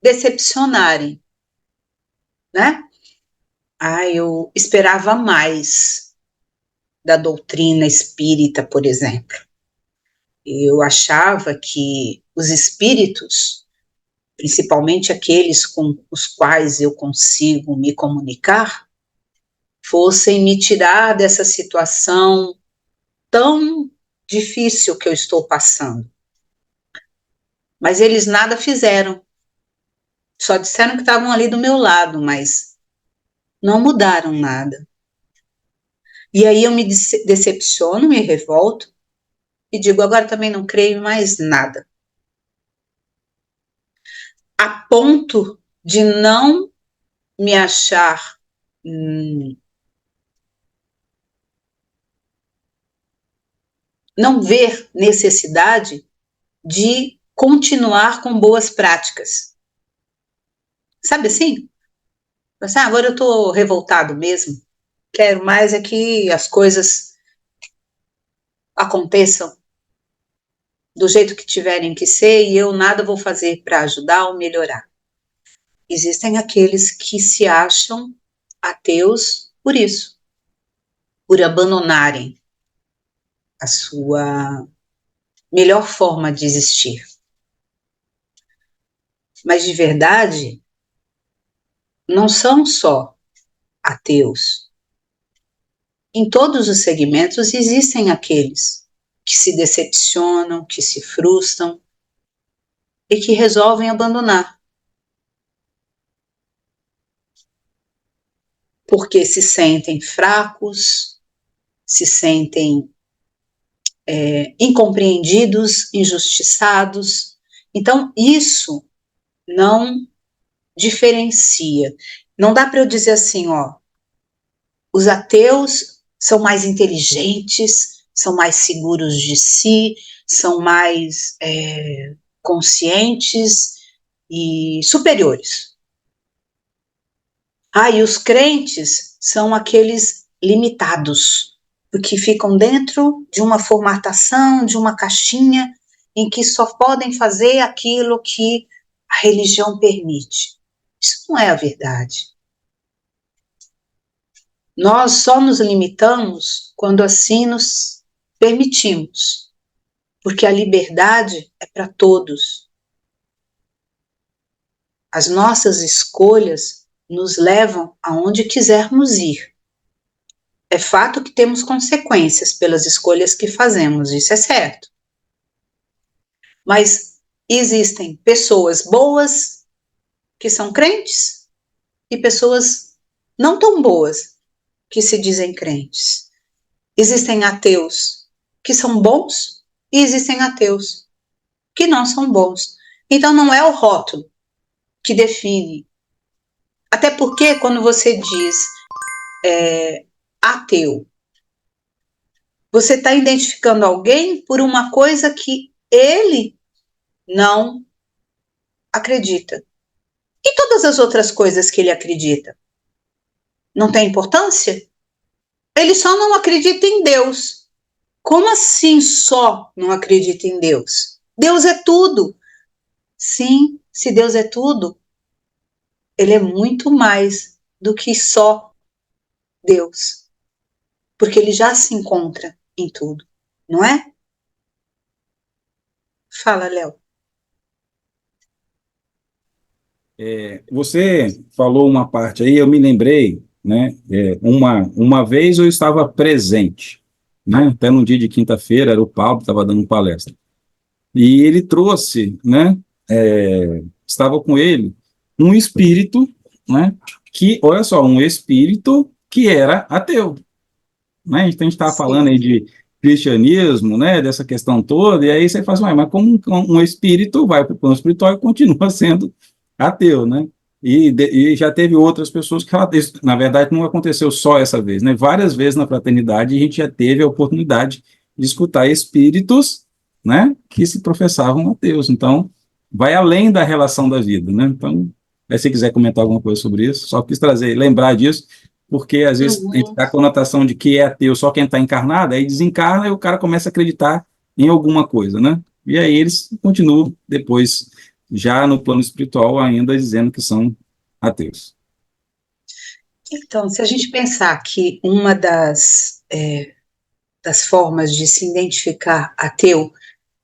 decepcionarem, né? Eu esperava mais da doutrina espírita, por exemplo. Eu achava que os espíritos, principalmente aqueles com os quais eu consigo me comunicar, fossem me tirar dessa situação tão difícil que eu estou passando. Mas eles nada fizeram. Só disseram que estavam ali do meu lado, mas não mudaram nada. E aí eu me decepciono, me revolto e digo, agora também não creio em mais nada. A ponto de não me achar não ver necessidade de continuar com boas práticas. Sabe assim? Agora eu estou revoltado mesmo. Quero mais é que as coisas aconteçam do jeito que tiverem que ser e eu nada vou fazer para ajudar ou melhorar. Existem aqueles que se acham ateus por isso, por abandonarem a sua melhor forma de existir. Mas de verdade, não são só ateus. Em todos os segmentos existem aqueles que se decepcionam, que se frustram e que resolvem abandonar. Porque se sentem fracos, se sentem incompreendidos, injustiçados. Então, isso não diferencia. Não dá para eu dizer assim, os ateus são mais inteligentes, são mais seguros de si, são mais conscientes e superiores. E os crentes são aqueles limitados, porque ficam dentro de uma formatação, de uma caixinha, em que só podem fazer aquilo que a religião permite. Isso não é a verdade. Nós só nos limitamos quando assim nos permitimos, porque a liberdade é para todos. As nossas escolhas nos levam aonde quisermos ir. É fato que temos consequências pelas escolhas que fazemos, isso é certo. Mas existem pessoas boas que são crentes e pessoas não tão boas que se dizem crentes. Existem ateus que são bons e existem ateus que não são bons. Então não é o rótulo que define. Até porque quando você diz ateu, você está identificando alguém por uma coisa que ele não acredita. E todas as outras coisas que ele acredita? Não tem importância? Ele só não acredita em Deus. Como assim só não acredita em Deus? Deus é tudo. Sim, se Deus é tudo, ele é muito mais do que só Deus. Porque ele já se encontra em tudo, não é? Fala, Léo. Você falou uma parte aí, eu me lembrei, né? Uma vez eu estava presente, né? Até num dia de quinta-feira, era o Paulo que estava dando palestra. E ele trouxe, né? Estava com ele um espírito, né? Que, olha só, um espírito que era ateu, né? Então a gente estava falando aí Sim. de cristianismo, né? Dessa questão toda, e aí você fala assim, mas como um espírito vai para o plano espiritual e continua sendo ateu, né? E já teve outras pessoas que, na verdade, não aconteceu só essa vez, né? Várias vezes na fraternidade a gente já teve a oportunidade de escutar espíritos, né? Que se professavam ateus. Então, vai além da relação da vida, né? Então, se você quiser comentar alguma coisa sobre isso, só quis trazer, lembrar disso, porque às vezes a gente Uhum. dá a conotação de que é ateu só quem está encarnado, aí desencarna e o cara começa a acreditar em alguma coisa, né? E aí eles continuam depois, já no plano espiritual, ainda dizendo que são ateus. Então, se a gente pensar que uma das formas de se identificar ateu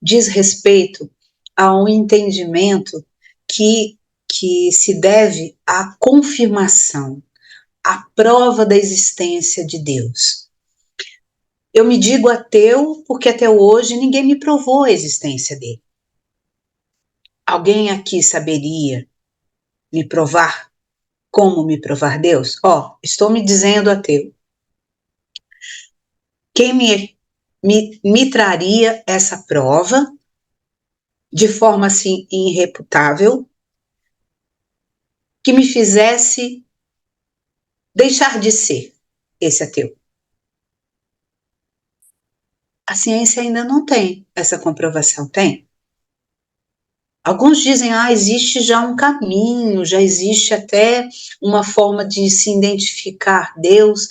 diz respeito a um entendimento que, que se deve à confirmação, à prova da existência de Deus. Eu me digo ateu porque até hoje ninguém me provou a existência dele. Alguém aqui saberia me provar como me provar Deus? Estou me dizendo ateu. Quem me traria essa prova de forma assim irrefutável, que me fizesse deixar de ser esse ateu? A ciência ainda não tem essa comprovação, tem? Alguns dizem, existe já um caminho, já existe até uma forma de se identificar Deus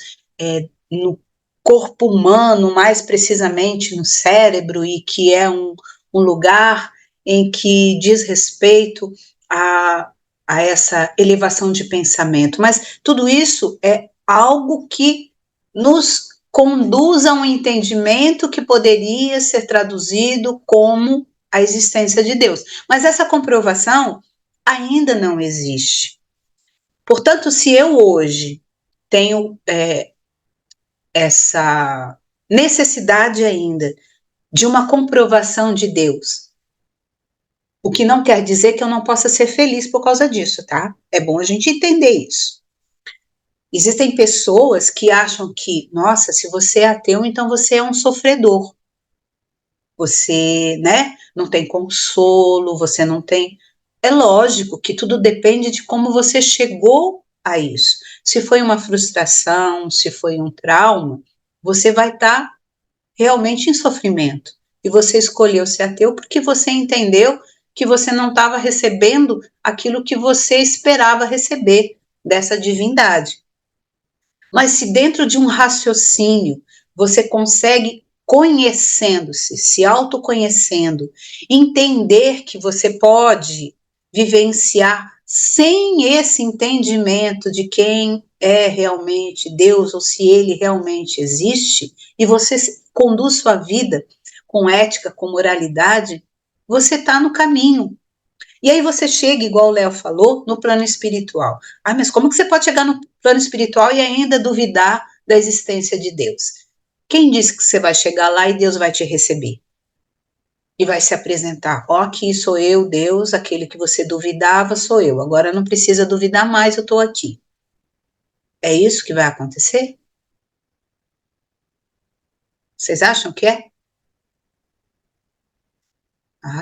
no corpo humano, mais precisamente no cérebro, e que é um lugar em que diz respeito a, a essa elevação de pensamento. Mas tudo isso é algo que nos conduz a um entendimento que poderia ser traduzido como a existência de Deus. Mas essa comprovação ainda não existe. Portanto, se eu hoje tenho essa necessidade ainda de uma comprovação de Deus, o que não quer dizer que eu não possa ser feliz por causa disso, tá? É bom a gente entender isso. Existem pessoas que acham que, nossa, se você é ateu, então você é um sofredor. Você, né, não tem consolo, você não tem. É lógico que tudo depende de como você chegou a isso. Se foi uma frustração, se foi um trauma, você vai estar realmente em sofrimento. E você escolheu ser ateu porque você entendeu que você não estava recebendo aquilo que você esperava receber dessa divindade. Mas se dentro de um raciocínio você consegue, conhecendo-se, se autoconhecendo, entender que você pode vivenciar sem esse entendimento de quem é realmente Deus ou se ele realmente existe, e você conduz sua vida com ética, com moralidade, você está no caminho. E aí você chega, igual o Léo falou, no plano espiritual. Mas como que você pode chegar no plano espiritual e ainda duvidar da existência de Deus? Quem disse que você vai chegar lá e Deus vai te receber? E vai se apresentar, aqui sou eu, Deus, aquele que você duvidava sou eu. Agora não precisa duvidar mais, eu estou aqui. É isso que vai acontecer? Vocês acham que é?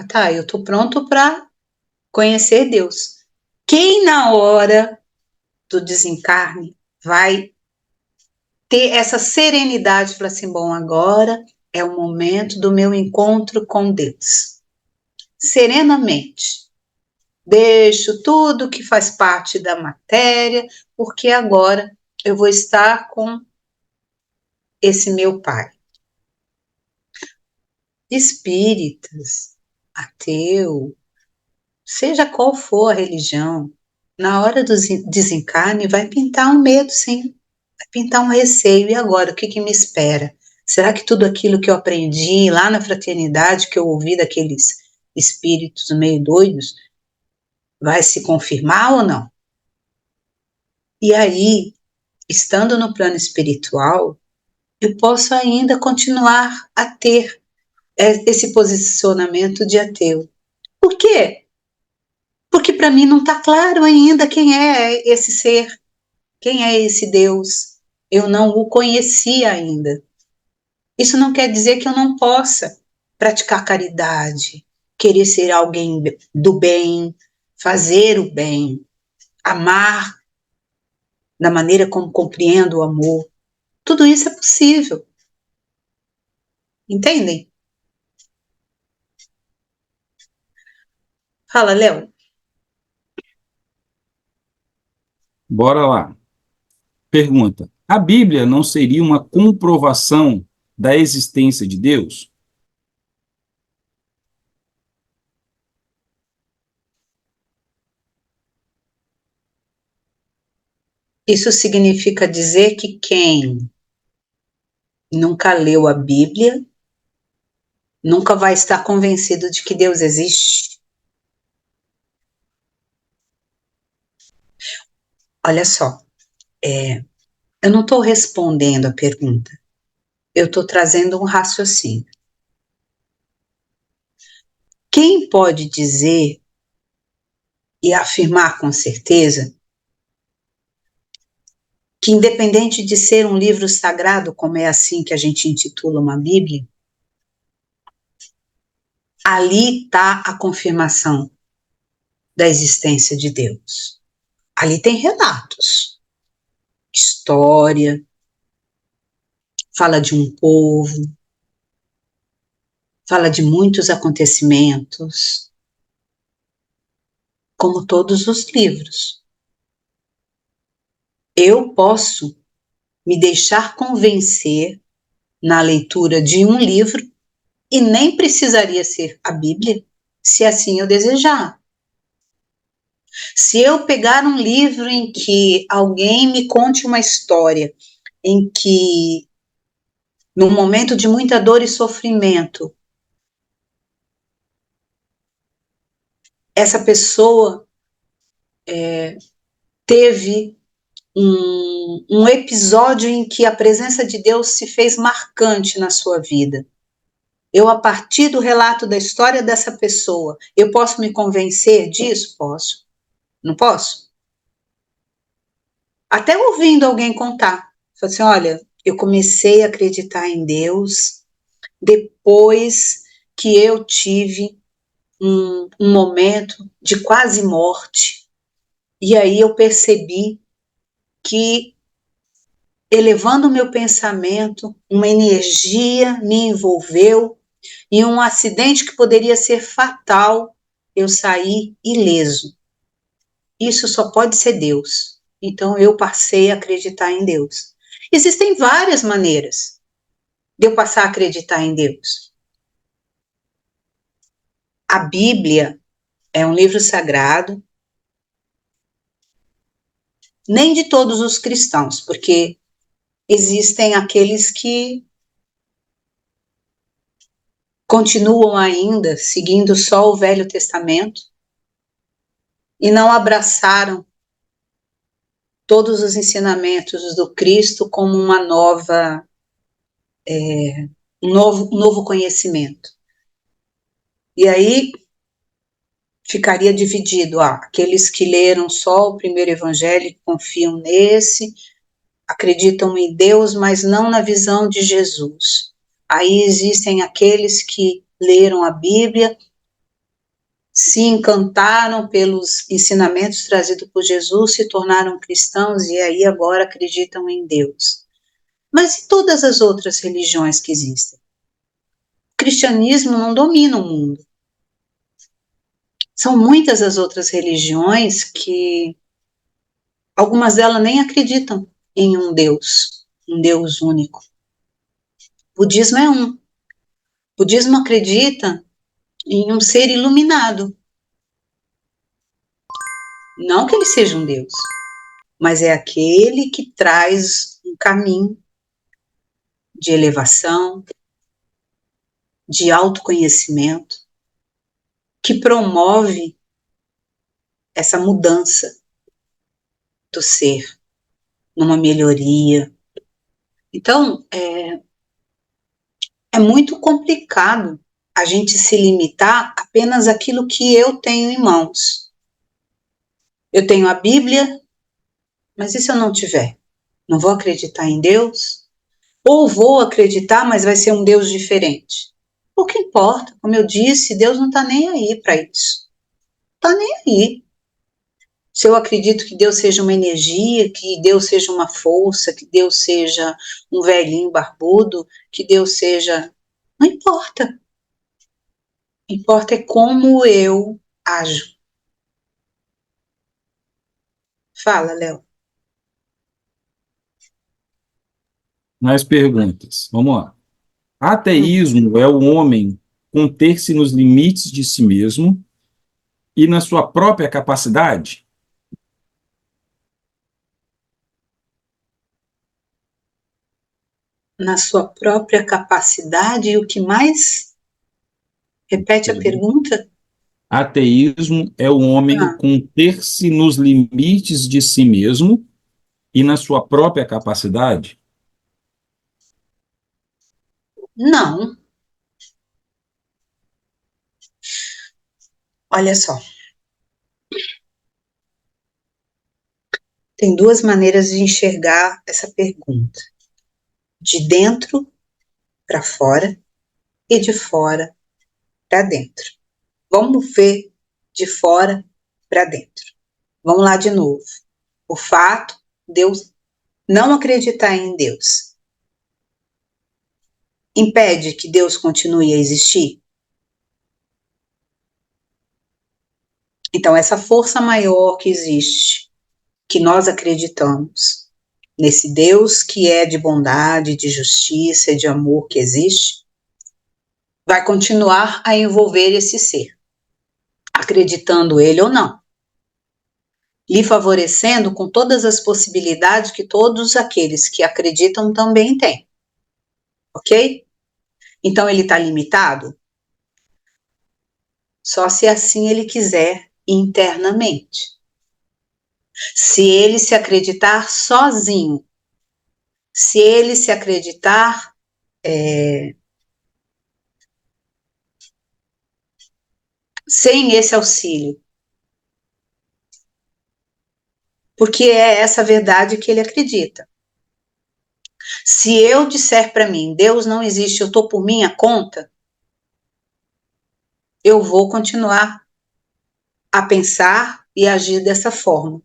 Tá, eu estou pronto para conhecer Deus. Quem na hora do desencarne vai ter essa serenidade para assim, bom, agora é o momento do meu encontro com Deus. serenamente. Deixo tudo que faz parte da matéria, porque agora eu vou estar com esse meu pai. Espíritas, ateu, seja qual for a religião, na hora do desencarne vai pintar um medo, sim. Vai pintar um receio. E agora, o que que me espera? Será que tudo aquilo que eu aprendi lá na fraternidade, que eu ouvi daqueles espíritos meio doidos, vai se confirmar ou não? E aí, estando no plano espiritual, eu posso ainda continuar a ter esse posicionamento de ateu. Por quê? Porque para mim não está claro ainda quem é esse ser, quem é esse Deus. Eu não o conheci ainda. Isso não quer dizer que eu não possa praticar caridade, querer ser alguém do bem, fazer o bem, amar da maneira como compreendo o amor. Tudo isso é possível. Entendem? Fala, Léo. Bora lá. Pergunta: a Bíblia não seria uma comprovação da existência de Deus? Isso significa dizer que quem nunca leu a Bíblia nunca vai estar convencido de que Deus existe. Olha só, eu não estou respondendo a pergunta, eu estou trazendo um raciocínio. Quem pode dizer e afirmar com certeza que, independente de ser um livro sagrado, como é assim que a gente intitula uma Bíblia, ali está a confirmação da existência de Deus. Ali tem relatos, história, fala de um povo, fala de muitos acontecimentos, como todos os livros. Eu posso me deixar convencer na leitura de um livro e nem precisaria ser a Bíblia, se assim eu desejar. Se eu pegar um livro em que alguém me conte uma história, em que, num momento de muita dor e sofrimento, essa pessoa teve um episódio em que a presença de Deus se fez marcante na sua vida. Eu, a partir do relato da história dessa pessoa, eu posso me convencer disso? Posso. Não posso? Até ouvindo alguém contar. Falei assim, olha, eu comecei a acreditar em Deus depois que eu tive um momento de quase morte. E aí eu percebi que, elevando o meu pensamento, uma energia me envolveu e um acidente que poderia ser fatal, eu saí ileso. Isso só pode ser Deus. Então eu passei a acreditar em Deus. Existem várias maneiras de eu passar a acreditar em Deus. A Bíblia é um livro sagrado, nem de todos os cristãos, porque existem aqueles que continuam ainda seguindo só o Velho Testamento e não abraçaram todos os ensinamentos do Cristo como uma nova, um novo conhecimento. E aí ficaria dividido, aqueles que leram só o primeiro evangelho e confiam nesse, acreditam em Deus, mas não na visão de Jesus. Aí existem aqueles que leram a Bíblia, se encantaram pelos ensinamentos trazidos por Jesus, se tornaram cristãos e aí agora acreditam em Deus. Mas e todas as outras religiões que existem? O cristianismo não domina o mundo. São muitas as outras religiões que algumas delas nem acreditam em um Deus único. O budismo é um. O budismo acredita em um ser iluminado. Não que ele seja um Deus, mas é aquele que traz um caminho de elevação, de autoconhecimento, que promove essa mudança do ser numa melhoria. Então, é muito complicado a gente se limitar apenas àquilo que eu tenho em mãos. Eu tenho a Bíblia, mas e se eu não tiver? Não vou acreditar em Deus? Ou vou acreditar, mas vai ser um Deus diferente? O que importa? Como eu disse, Deus não está nem aí para isso. Não está nem aí. Se eu acredito que Deus seja uma energia, que Deus seja uma força, que Deus seja um velhinho barbudo, que Deus seja... Não importa. Importa é como eu ajo. Fala, Léo. Mais perguntas. Vamos lá. Ateísmo é o homem conter-se nos limites de si mesmo e na sua própria capacidade? Na sua própria capacidade, e o que mais? Repete a pergunta. Ateísmo é o homem conter-se nos limites de si mesmo e na sua própria capacidade? Não. Olha só. Tem duas maneiras de enxergar essa pergunta. De dentro para fora e de fora para dentro. Vamos ver de fora para dentro. Vamos lá de novo. O fato de eu não acreditar em Deus impede que Deus continue a existir? Então, essa força maior que existe, que nós acreditamos, nesse Deus que é de bondade, de justiça, de amor que existe, vai continuar a envolver esse ser, acreditando ele ou não, lhe favorecendo com todas as possibilidades que todos aqueles que acreditam também têm. Ok? Então, ele está limitado? Só se assim ele quiser internamente. Se ele se acreditar sozinho, se ele se acreditar sem esse auxílio, porque é essa verdade que ele acredita. Se eu disser para mim, Deus não existe, eu estou por minha conta, eu vou continuar a pensar e agir dessa forma,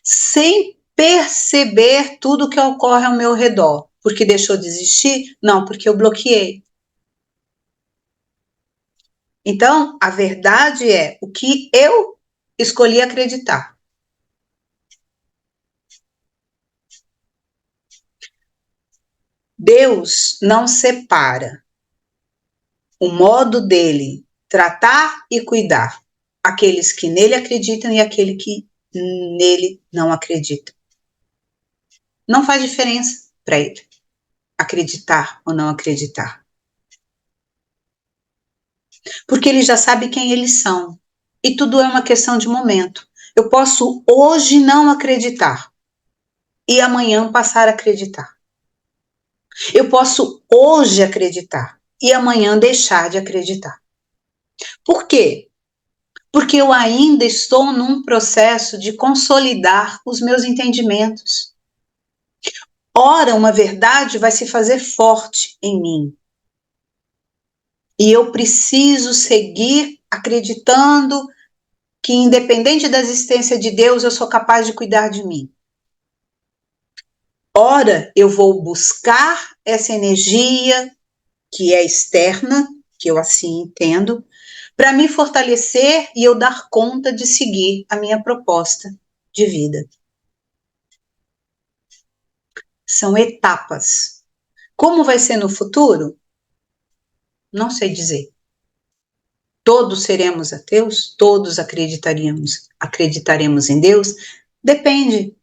sem perceber tudo que ocorre ao meu redor. Porque deixou de existir? Não, porque eu bloqueei. Então, a verdade é o que eu escolhi acreditar. Deus não separa o modo dele tratar e cuidar aqueles que nele acreditam e aquele que nele não acredita. Não faz diferença para ele acreditar ou não acreditar. Porque ele já sabe quem eles são. E tudo é uma questão de momento. Eu posso hoje não acreditar e amanhã passar a acreditar. Eu posso hoje acreditar e amanhã deixar de acreditar. Por quê? Porque eu ainda estou num processo de consolidar os meus entendimentos. Ora, uma verdade vai se fazer forte em mim. E eu preciso seguir acreditando que, independente da existência de Deus, eu sou capaz de cuidar de mim. Ora, eu vou buscar essa energia que é externa, que eu assim entendo, para me fortalecer e eu dar conta de seguir a minha proposta de vida. São etapas. Como vai ser no futuro? Não sei dizer. Todos seremos ateus? Todos acreditaremos em Deus? Depende.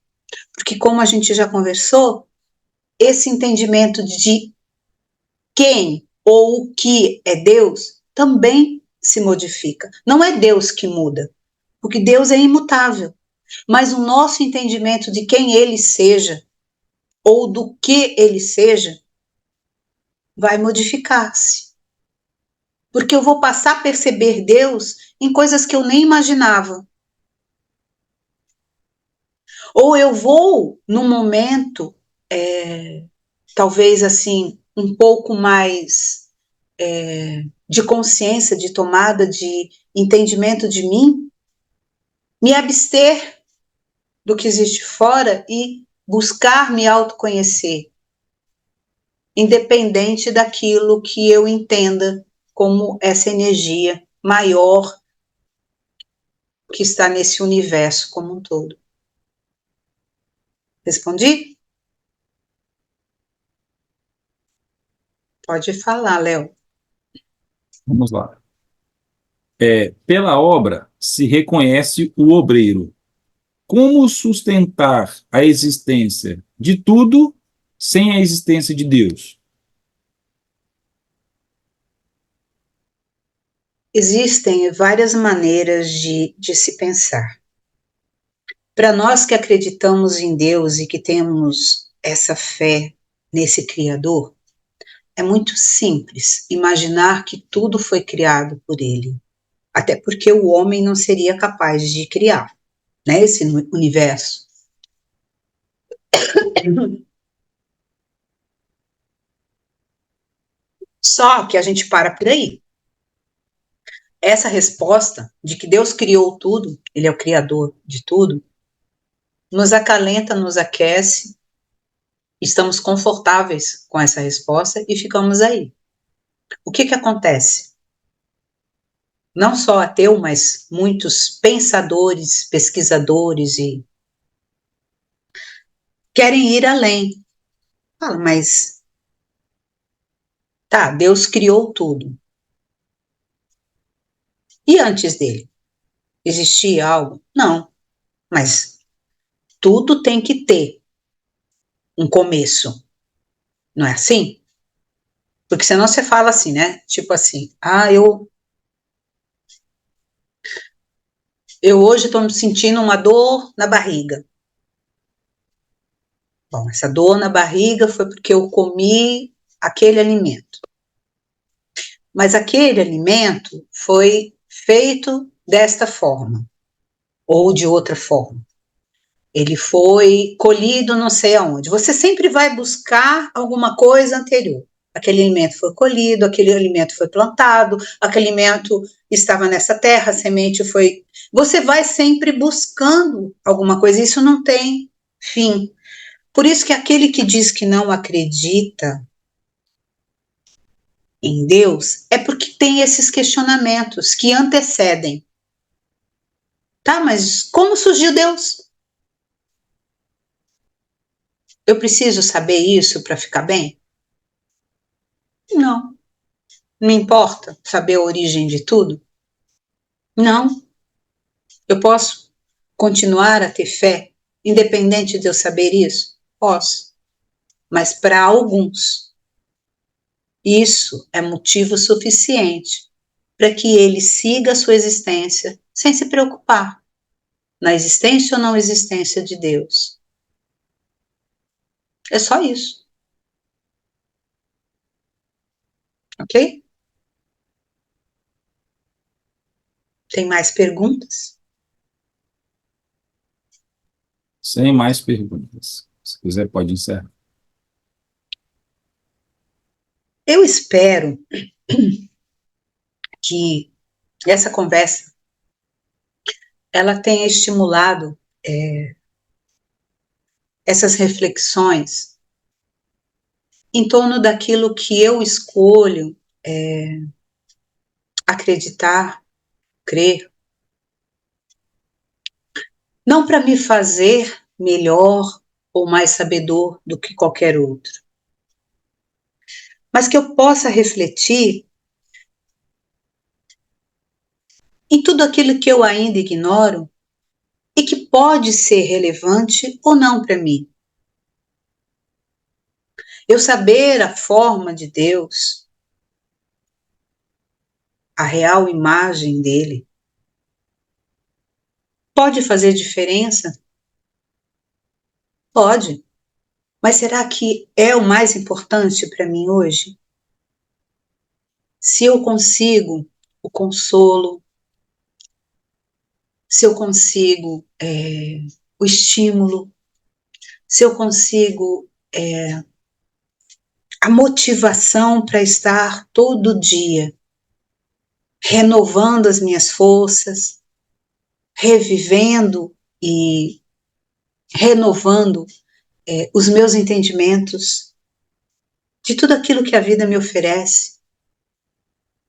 Porque como a gente já conversou, esse entendimento de quem ou o que é Deus também se modifica. Não é Deus que muda, porque Deus é imutável. Mas o nosso entendimento de quem Ele seja, ou do que Ele seja, vai modificar-se. Porque eu vou passar a perceber Deus em coisas que eu nem imaginava. Ou eu vou, num momento, talvez assim, um pouco mais de consciência, de tomada, de entendimento de mim, me abster do que existe fora e buscar me autoconhecer, independente daquilo que eu entenda como essa energia maior que está nesse universo como um todo. Respondi? Pode falar, Léo. Vamos lá. Pela obra se reconhece o obreiro. Como sustentar a existência de tudo sem a existência de Deus? Existem várias maneiras de se pensar. Para nós que acreditamos em Deus e que temos essa fé nesse Criador, é muito simples imaginar que tudo foi criado por Ele. Até porque o homem não seria capaz de criar, né, esse universo. Só que a gente para por aí. Essa resposta de que Deus criou tudo, Ele é o Criador de tudo, nos acalenta, nos aquece, estamos confortáveis com essa resposta e ficamos aí. O que acontece? Não só ateu, mas muitos pensadores, pesquisadores e querem ir além. Fala, mas tá, Deus criou tudo. E antes dele? Existia algo? Não. Mas tudo tem que ter um começo. Não é assim? Porque senão você fala assim, né? Tipo assim, eu hoje estou me sentindo uma dor na barriga. Bom, essa dor na barriga foi porque eu comi aquele alimento. Mas aquele alimento foi feito desta forma, ou de outra forma. Ele foi colhido não sei aonde. Você sempre vai buscar alguma coisa anterior. Aquele alimento foi colhido, aquele alimento foi plantado, aquele alimento estava nessa terra, a semente foi... Você vai sempre buscando alguma coisa, isso não tem fim. Por isso que aquele que diz que não acredita em Deus é porque tem esses questionamentos que antecedem. Tá, mas como surgiu Deus? Eu preciso saber isso para ficar bem? Não. Não importa saber a origem de tudo? Não. Eu posso continuar a ter fé, independente de eu saber isso? Posso. Mas para alguns, isso é motivo suficiente para que ele siga a sua existência sem se preocupar na existência ou não existência de Deus. É só isso. Ok? Tem mais perguntas? Sem mais perguntas. Se quiser, pode encerrar. Eu espero que essa conversa ela tenha estimulado essas reflexões em torno daquilo que eu escolho acreditar crer, não para me fazer melhor ou mais sabedor do que qualquer outro, mas que eu possa refletir em tudo aquilo que eu ainda ignoro e que pode ser relevante ou não para mim. Eu saber a forma de Deus, a real imagem dele, pode fazer diferença? Pode. Mas será que é o mais importante para mim hoje? Se eu consigo o consolo, se eu consigo o estímulo, se eu consigo a motivação para estar todo dia renovando as minhas forças, revivendo e renovando os meus entendimentos de tudo aquilo que a vida me oferece,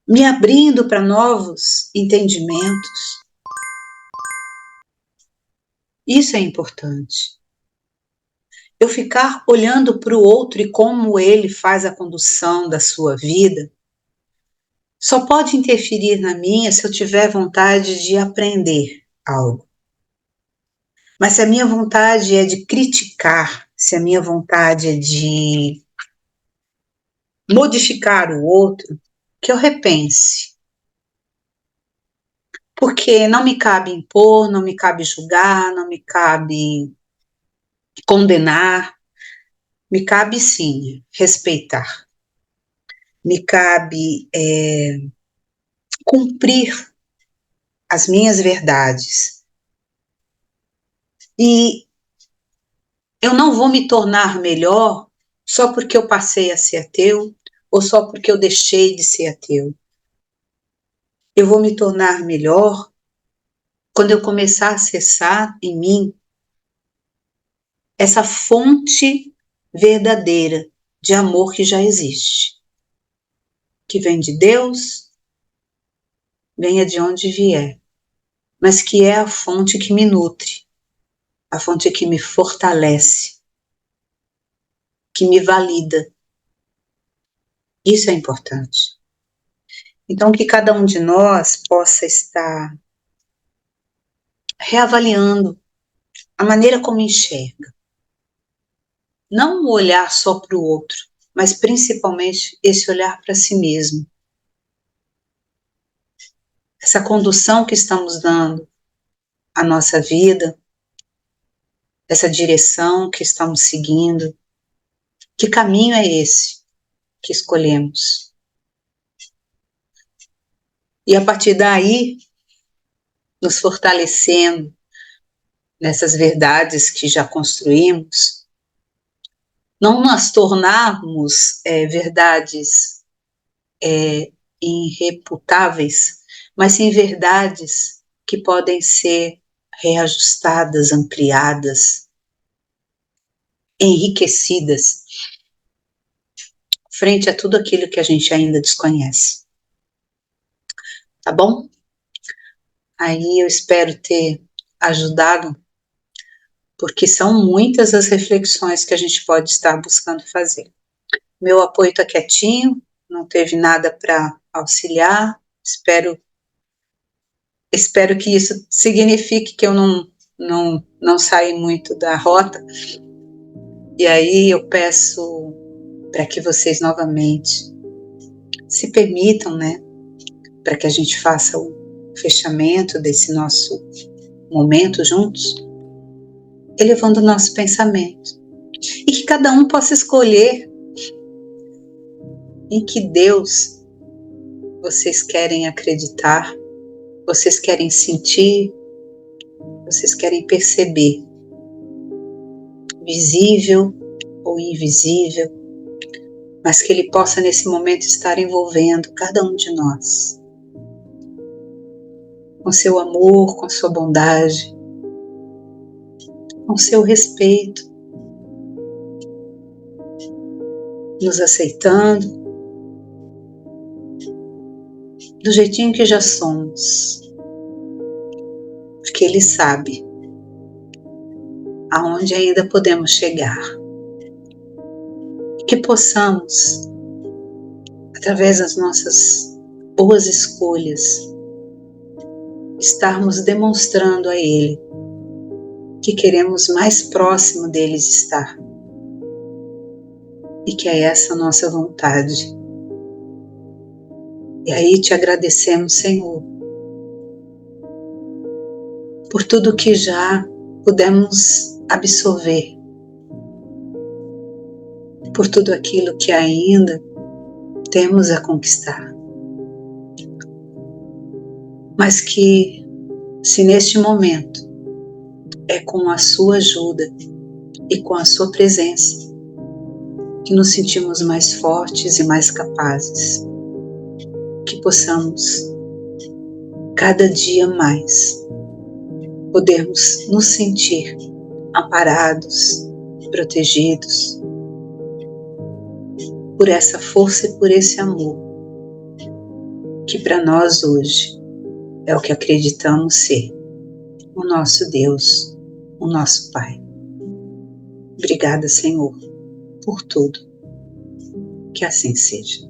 me abrindo para novos entendimentos. Isso é importante. Eu ficar olhando para o outro e como ele faz a condução da sua vida só pode interferir na minha se eu tiver vontade de aprender algo. Mas se a minha vontade é de criticar, se a minha vontade é de modificar o outro, que eu repense. Porque não me cabe impor, não me cabe julgar, não me cabe condenar, me cabe sim respeitar. Me cabe cumprir as minhas verdades. E eu não vou me tornar melhor só porque eu passei a ser ateu ou só porque eu deixei de ser ateu. Eu vou me tornar melhor quando eu começar a acessar em mim essa fonte verdadeira de amor que já existe, que vem de Deus, venha de onde vier, mas que é a fonte que me nutre, a fonte que me fortalece, que me valida. Isso é importante. Então, que cada um de nós possa estar reavaliando a maneira como enxerga. Não o olhar só para o outro, mas principalmente esse olhar para si mesmo. Essa condução que estamos dando à nossa vida, essa direção que estamos seguindo, que caminho é esse que escolhemos? E a partir daí, nos fortalecendo nessas verdades que já construímos, não nos tornarmos verdades irrefutáveis, mas sim verdades que podem ser reajustadas, ampliadas, enriquecidas, frente a tudo aquilo que a gente ainda desconhece. Tá bom? Aí eu espero ter ajudado, porque são muitas as reflexões que a gente pode estar buscando fazer. Meu apoio está quietinho, não teve nada para auxiliar, espero que isso signifique que eu não saí muito da rota, e aí eu peço para que vocês novamente se permitam, né, para que a gente faça o fechamento desse nosso momento juntos, elevando o nosso pensamento, e que cada um possa escolher em que Deus vocês querem acreditar, vocês querem sentir, vocês querem perceber, visível ou invisível, mas que Ele possa nesse momento estar envolvendo cada um de nós, com seu amor, com sua bondade, com seu respeito, nos aceitando do jeitinho que já somos, porque Ele sabe aonde ainda podemos chegar. E que possamos, através das nossas boas escolhas, estarmos demonstrando a Ele que queremos mais próximo deles estar. E que é essa a nossa vontade. E aí te agradecemos, Senhor, por tudo que já pudemos absorver, por tudo aquilo que ainda temos a conquistar. Mas que, se neste momento é com a sua ajuda e com a sua presença que nos sentimos mais fortes e mais capazes, que possamos cada dia mais podermos nos sentir amparados, protegidos por essa força e por esse amor que para nós hoje é o que acreditamos ser o nosso Deus, o nosso Pai. Obrigada, Senhor, por tudo. Que assim seja.